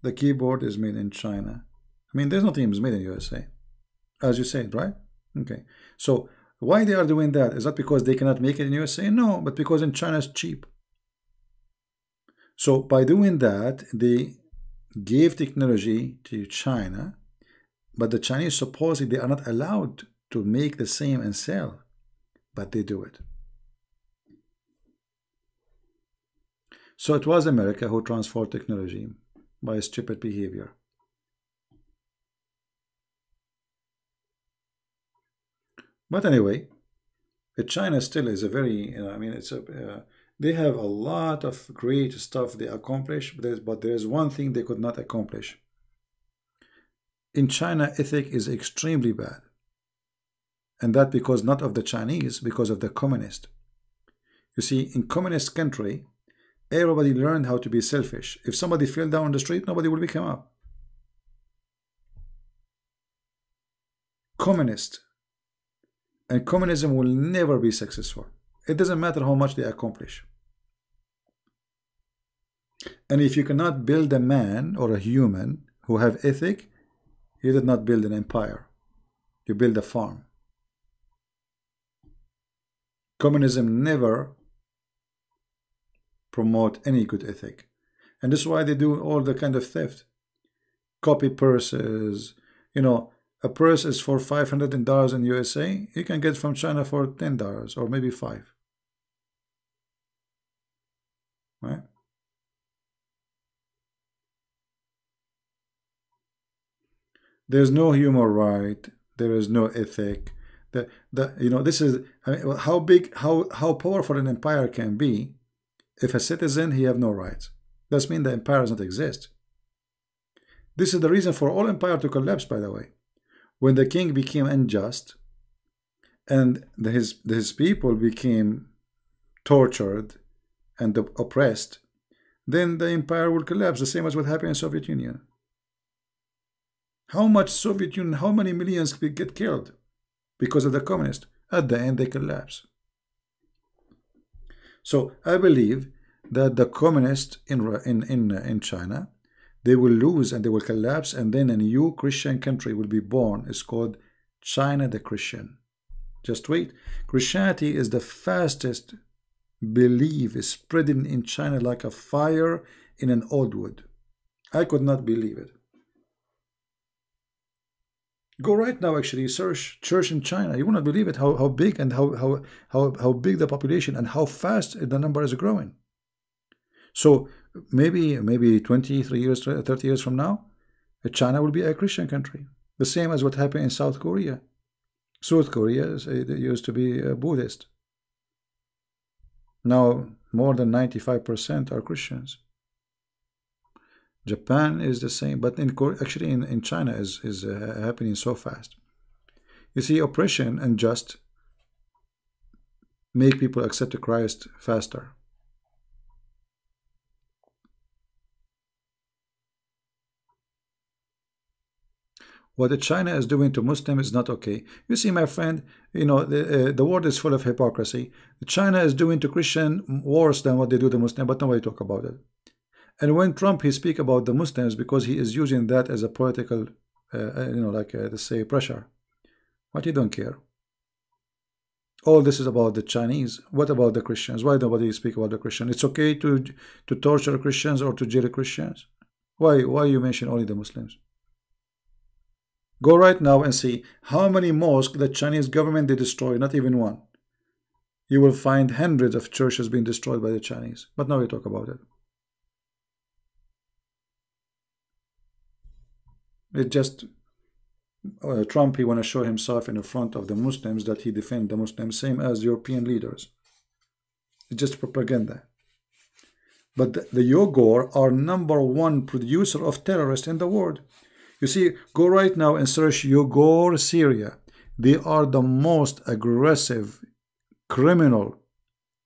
B: The keyboard is made in China. I mean, there's nothing made in USA. As you said, right? Okay. So why they are doing that? Is that because they cannot make it in USA? No, but because in China it's cheap. So by doing that, they gave technology to China, but the Chinese supposedly they are not allowed to make the same and sell, but they do it. So it was America who transformed technology by stupid behavior. But anyway, China still is a very, I mean, it's a, they have a lot of great stuff they accomplish, but there's one thing they could not accomplish. In China, ethic is extremely bad. And that because not of the Chinese, because of the communist. You see, in communist country, everybody learned how to be selfish. If somebody fell down on the street, nobody will pick him up. Communist. And communism will never be successful. It doesn't matter how much they accomplish. And if you cannot build a man or a human who have ethic, you did not build an empire. You build a farm. Communism never promote any good ethic. And this is why they do all the kind of theft. Copy purses. You know, a purse is for $500 in USA. You can get from China for $10 or maybe $5. Right? There's no human right. There is no ethic. You know, this is, I mean, how big, how powerful an empire can be. If a citizen, he have no rights. That means the empire does not exist. This is the reason for all empire to collapse, by the way. When the king became unjust and his people became tortured and oppressed, then the empire will collapse, the same as what happened in Soviet Union. How much Soviet Union, how many millions get killed because of the communists? At the end, they collapse. So I believe that the communists in China, they will lose and they will collapse, and then a new Christian country will be born. It's called China the Christian. Just wait. Christianity is the fastest belief is spreading in China like a fire in an old wood. I could not believe it. Go right now, actually, search church in China. You will not believe it, how big and how big the population and how fast the number is growing. So maybe 23 years, 30 years from now, China will be a Christian country. The same as what happened in South Korea. South Korea used to be Buddhist. Now more than 95% are Christians. Japan is the same, but actually in China is happening so fast. You see, oppression and just make people accept Christ faster. What China is doing to Muslims is not okay. You see, my friend, you know, the world is full of hypocrisy. China is doing to Christian worse than what they do to Muslims, but nobody talk about it. And when Trump, he speak about the Muslims because he is using that as a political, you know, like to say pressure. But he don't care. All this is about the Chinese. What about the Christians? Why nobody speak about the Christians? It's okay to torture Christians or to jail Christians. Why you mention only the Muslims? Go right now and see how many mosques the Chinese government they destroy, not even one. You will find hundreds of churches being destroyed by the Chinese. But now we talk about it. It just Trump, he want to show himself in the front of the Muslims that he defend the Muslims, same as European leaders. It's just propaganda. But the Uyghur are #1 producer of terrorists in the world. You see, go right now and search Uyghur Syria. They are the most aggressive criminal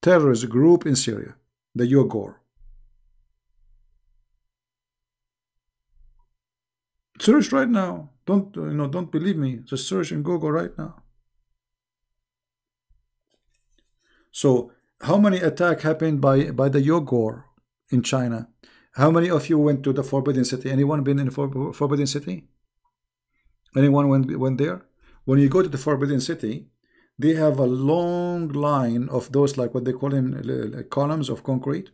B: terrorist group in Syria, the Uyghur. Search right now. Don't believe me. Just search in Google right now. So, how many attacks happened by the Uyghur in China? How many of you went to the Forbidden City? Anyone been in the Forbidden City? Anyone went there? When you go to the Forbidden City, they have a long line of those, like what they call them, columns of concrete.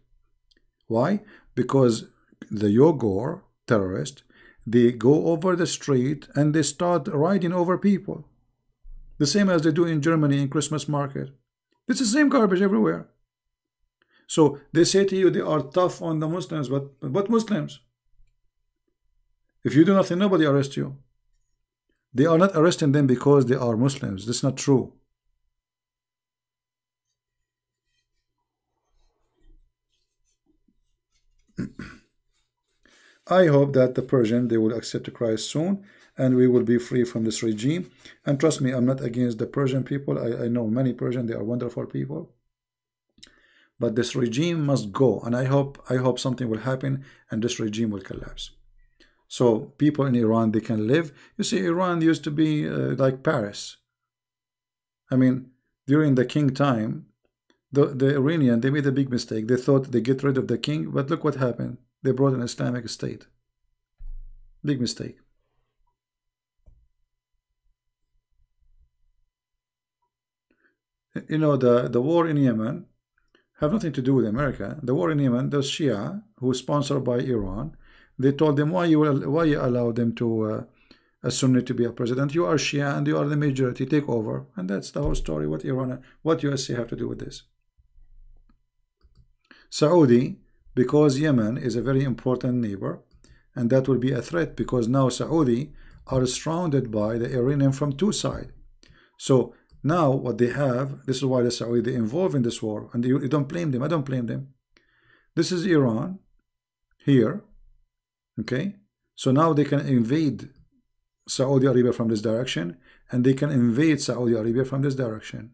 B: Why? Because the Uyghur terrorists, they go over the street and they start riding over people. The same as they do in Germany in Christmas market. It's the same garbage everywhere. So they say to you they are tough on the Muslims, but what Muslims? If you do nothing, nobody arrests you. They are not arresting them because they are Muslims. That's not true. I hope that the Persian, they will accept Christ soon, and we will be free from this regime. And trust me, I'm not against the Persian people. I know many Persian, they are wonderful people. But this regime must go, and I hope something will happen and this regime will collapse. So people in Iran, they can live. You see, Iran used to be like Paris. I mean, during the king time, the Iranian, they made a big mistake. They thought they get rid of the king, but look what happened. They brought an Islamic state. Big mistake. You know, the war in Yemen have nothing to do with America. The war in Yemen, those Shia who is sponsored by Iran, they told them, why you allow them to a Sunni to be a president? You are Shia and you are the majority. Take over. And that's the whole story. What USA have to do with this? Saudi, because Yemen is a very important neighbor, and that will be a threat because now Saudi are surrounded by the Iranian from two sides. So now what they have, this is why the Saudi they involved in this war, and you don't blame them. I don't blame them. This is Iran here, okay? So now they can invade Saudi Arabia from this direction, and they can invade Saudi Arabia from this direction.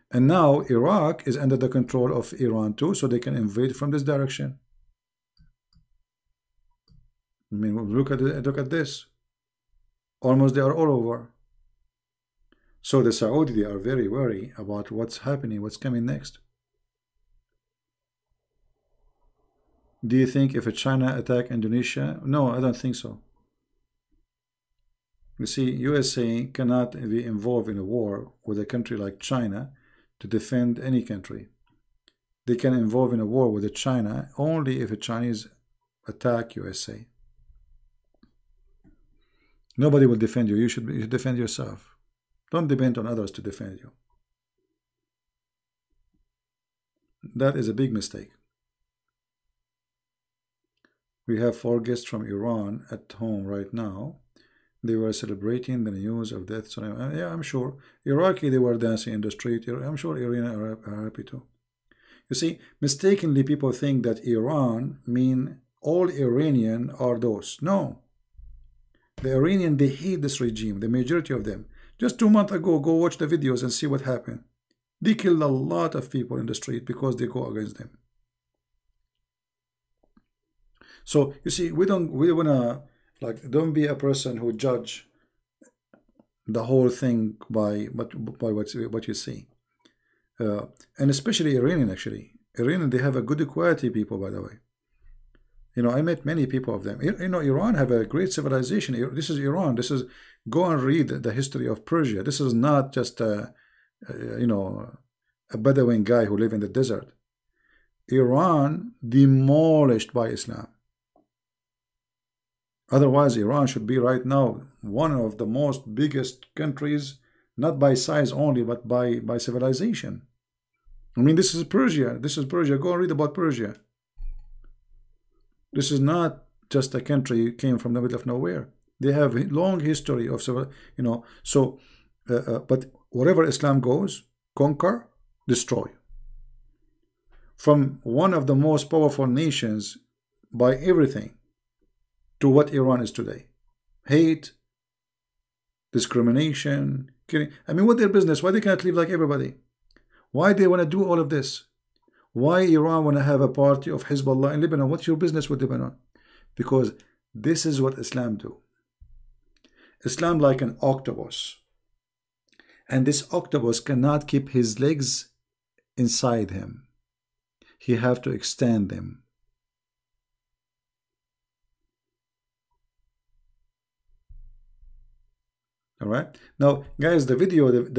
B: And now Iraq is under the control of Iran too, so they can invade from this direction. I mean, look at this. Almost they are all over. So the Saudi, they are very worried about what's happening, what's coming next. Do you think if China attack Indonesia? No, I don't think so. You see, USA cannot be involved in a war with a country like China to defend any country. They can involve in a war with China only if the Chinese attack USA. Nobody will defend you. You should defend yourself. Don't depend on others to defend you. That is a big mistake. We have 4 guests from Iran at home right now. They were celebrating the news of death. So yeah, I'm sure. Iraqi, they were dancing in the street. I'm sure Iranians are happy too. You see, mistakenly people think that Iran mean all Iranian are those. No. The Iranian, they hate this regime, the majority of them. Just 2 months ago, go watch the videos and see what happened. They killed a lot of people in the street because they go against them. So you see, we wanna, like, don't be a person who judge the whole thing by what you see. And especially Iranian, actually. Iranian, they have a good quality people, by the way. You know, I met many people of them. You know, Iran have a great civilization. This is Iran. This is, go and read the history of Persia. This is not just you know, a Bedouin guy who live in the desert. Iran demolished by Islam. Otherwise, Iran should be right now one of the most biggest countries, not by size only, but by civilization. I mean, this is Persia. This is Persia. Go and read about Persia. This is not just a country came from the middle of nowhere. They have a long history of, you know, so, but wherever Islam goes, conquer, destroy. From one of the most powerful nations by everything to what Iran is today. Hate, discrimination, killing. I mean, what their business? Why they can't live like everybody? Why they want to do all of this? Why Iran want to have a party of Hezbollah in Lebanon? What's your business with Lebanon? Because this is what Islam do. Islam like an octopus. And this octopus cannot keep his legs inside him. He have to extend them. All right. Now, guys, the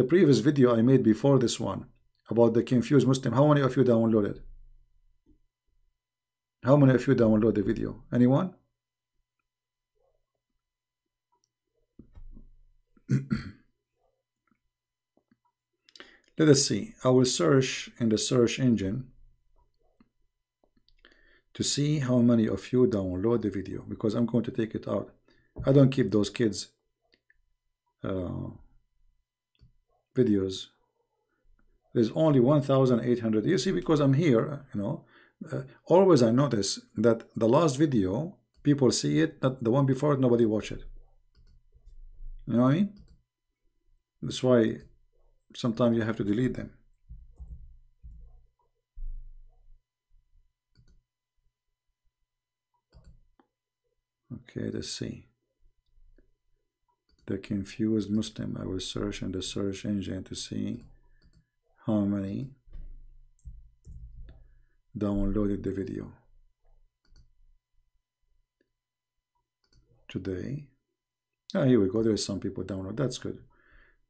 B: previous video I made before this one about the confused Muslim, how many of you downloaded? How many of you download the video? Anyone? Let us see. I will search in the search engine to see how many of you download the video, because I'm going to take it out. I don't keep those kids videos. There's only 1,800. You see, because I'm here, you know, always I notice that the last video, people see it, not the one before it, nobody watch it. You know what I mean? That's why sometimes you have to delete them. Okay, let's see. The confused Muslim. I will search in the search engine to see how many downloaded the video today. Ah, here we go. There's some people download. That's good.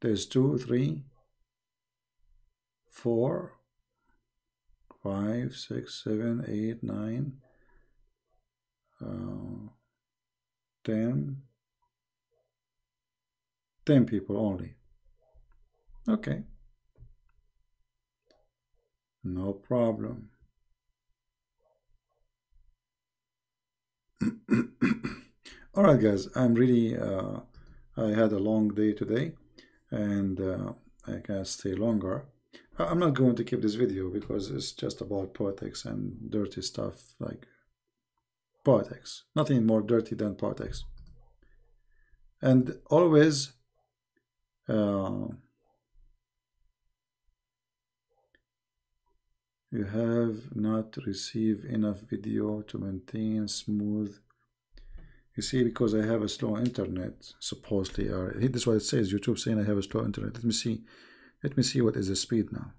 B: There's 2, 3, 4, 5, 6, 7, 8, 9, 10 people only. Okay. No problem. All right, guys, I'm really I had a long day today, and I can stay longer. I'm not going to keep this video because it's just about politics and dirty stuff, like politics. Nothing more dirty than politics. And always you have not received enough video to maintain smooth. You see, because I have a slow internet, supposedly, or this is what it says. YouTube saying I have a slow internet. Let me see. Let me see what is the speed now.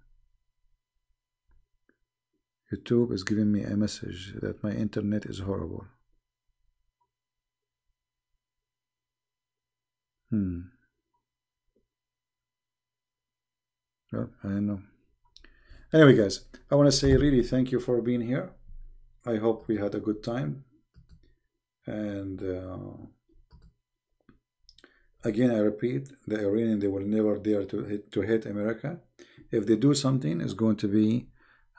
B: YouTube is giving me a message that my internet is horrible. Well, I don't know. Anyway, guys, I want to say really thank you for being here. I hope we had a good time. And again, I repeat, the Iranian, they will never dare to hit America. If they do something, it's going to be,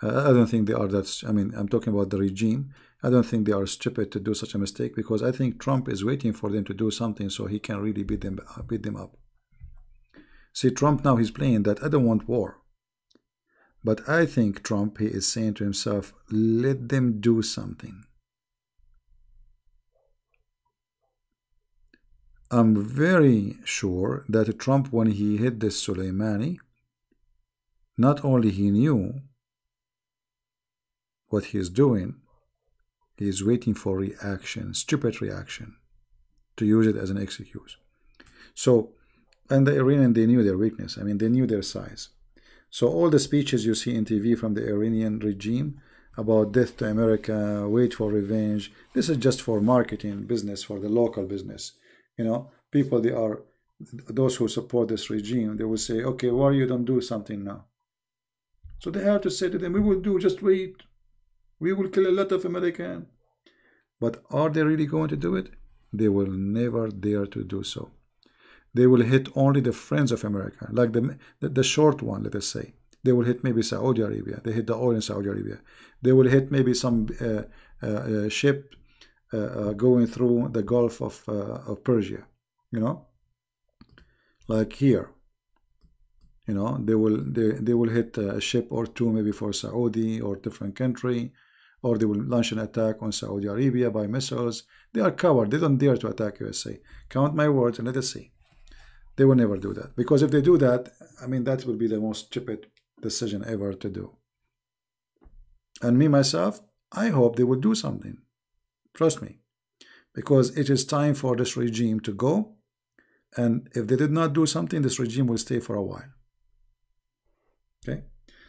B: I don't think they are that, I mean, I'm talking about the regime. I don't think they are stupid to do such a mistake, because I think Trump is waiting for them to do something so he can really beat them up. See, Trump now, he's playing that I don't want war. But I think Trump, he is saying to himself, let them do something. I'm very sure that Trump, when he hit this Soleimani, not only he knew what he is doing, he is waiting for reaction, stupid reaction, to use it as an excuse. So, and the Iranian, they knew their weakness. I mean, they knew their size. So all the speeches you see in TV from the Iranian regime about death to America, wait for revenge, this is just for marketing business, for the local business. You know, people, they are, those who support this regime, they will say, okay, why you don't do something now? So they have to say to them, we will do, just wait. We will kill a lot of Americans. But are they really going to do it? They will never dare to do so. They will hit only the friends of America, like the short one, let us say. They will hit maybe Saudi Arabia. They hit the oil in Saudi Arabia. They will hit maybe some ship going through the Gulf of Persia, you know, like here. You know, they will hit a ship or two maybe for Saudi or different country, or they will launch an attack on Saudi Arabia by missiles. They are coward. They don't dare to attack USA. Count my words and let us see. They will never do that, because if they do that, I mean, that will be the most stupid decision ever to do. And me myself, I hope they will do something. Trust me, because it is time for this regime to go. And if they did not do something, this regime will stay for a while. Okay,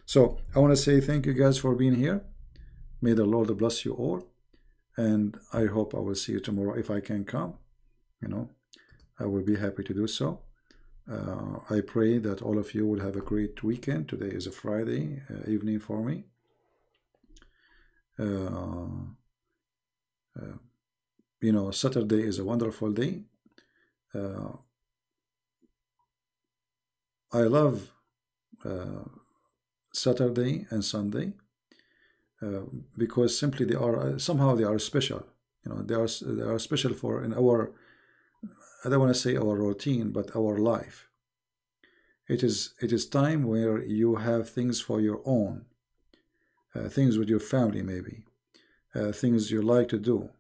B: so I want to say thank you guys for being here. May the Lord bless you all, and I hope I will see you tomorrow if I can come. You know, I will be happy to do so. I pray that all of you will have a great weekend. Today is a Friday evening for me. You know, Saturday is a wonderful day. I love Saturday and Sunday because simply they are somehow they are special. You know, they are special for in our, I don't want to say our routine, but our life. It is time where you have things for your own, things with your family maybe, things you like to do.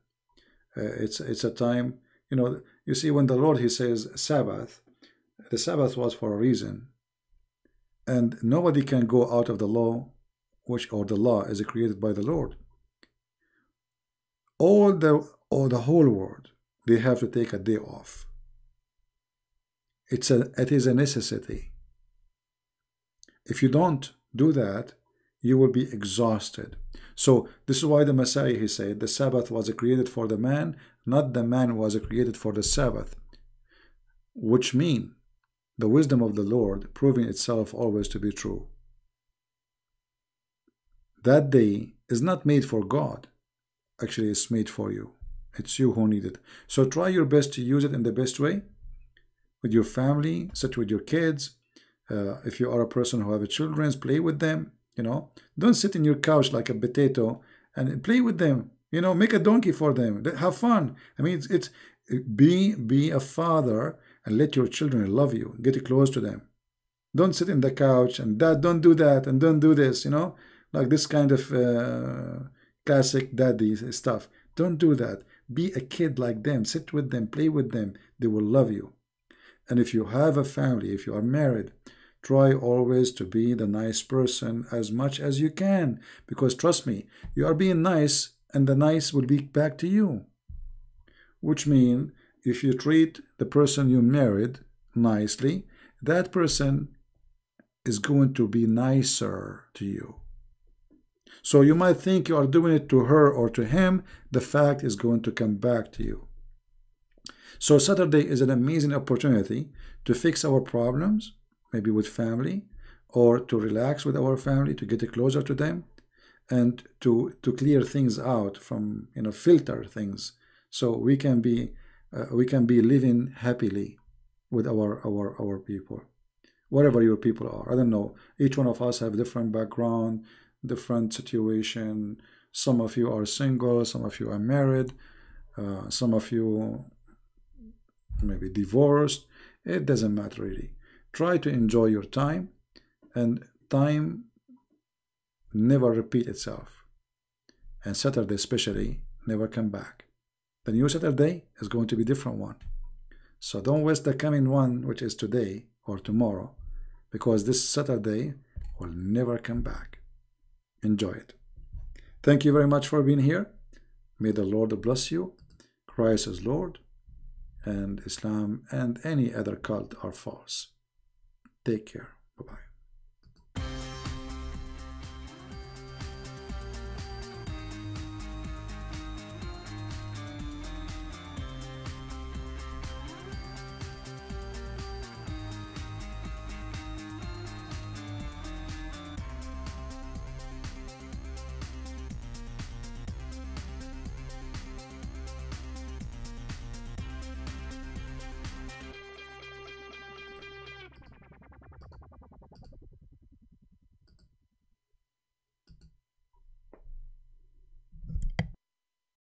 B: It's a time, you know, you see when the Lord, he says Sabbath, the Sabbath was for a reason, and nobody can go out of the law, or the law is created by the Lord. All the whole world, they have to take a day off. It is a necessity. If you don't do that, you will be exhausted. So this is why the Messiah, he said, the Sabbath was created for the man, not the man was created for the Sabbath. Which means the wisdom of the Lord proving itself always to be true. That day is not made for God. Actually, it's made for you. It's you who need it. So try your best to use it in the best way. With your family, sit with your kids. If you are a person who have children, play with them. You know, don't sit in your couch like a potato and play with them. You know, make a donkey for them. Have fun. I mean, be a father and let your children love you. Get close to them. Don't sit in the couch and dad, don't do that and don't do this. You know, like this kind of classic daddy stuff. Don't do that. Be a kid like them. Sit with them. Play with them. They will love you. And if you have a family, if you are married, try always to be the nice person as much as you can. Because trust me, you are being nice and the nice will be back to you. Which means if you treat the person you married nicely, that person is going to be nicer to you. So you might think you are doing it to her or to him. The fact is going to come back to you. So Saturday is an amazing opportunity to fix our problems, maybe with family, or to relax with our family, to get closer to them, and to clear things out from, you know, filter things, so we can be living happily with our people, whatever your people are. I don't know. Each one of us have different background, different situation. Some of you are single, some of you are married, some of you maybe divorced. It doesn't matter really. Try to enjoy your time, and time never repeat itself, and Saturday especially never come back. The new Saturday is going to be a different one. So don't waste the coming one, which is today or tomorrow, because this Saturday will never come back. Enjoy it. Thank you very much for being here. May the Lord bless you. Christ is Lord, and Islam and any other cult are false. Take care. Bye-bye.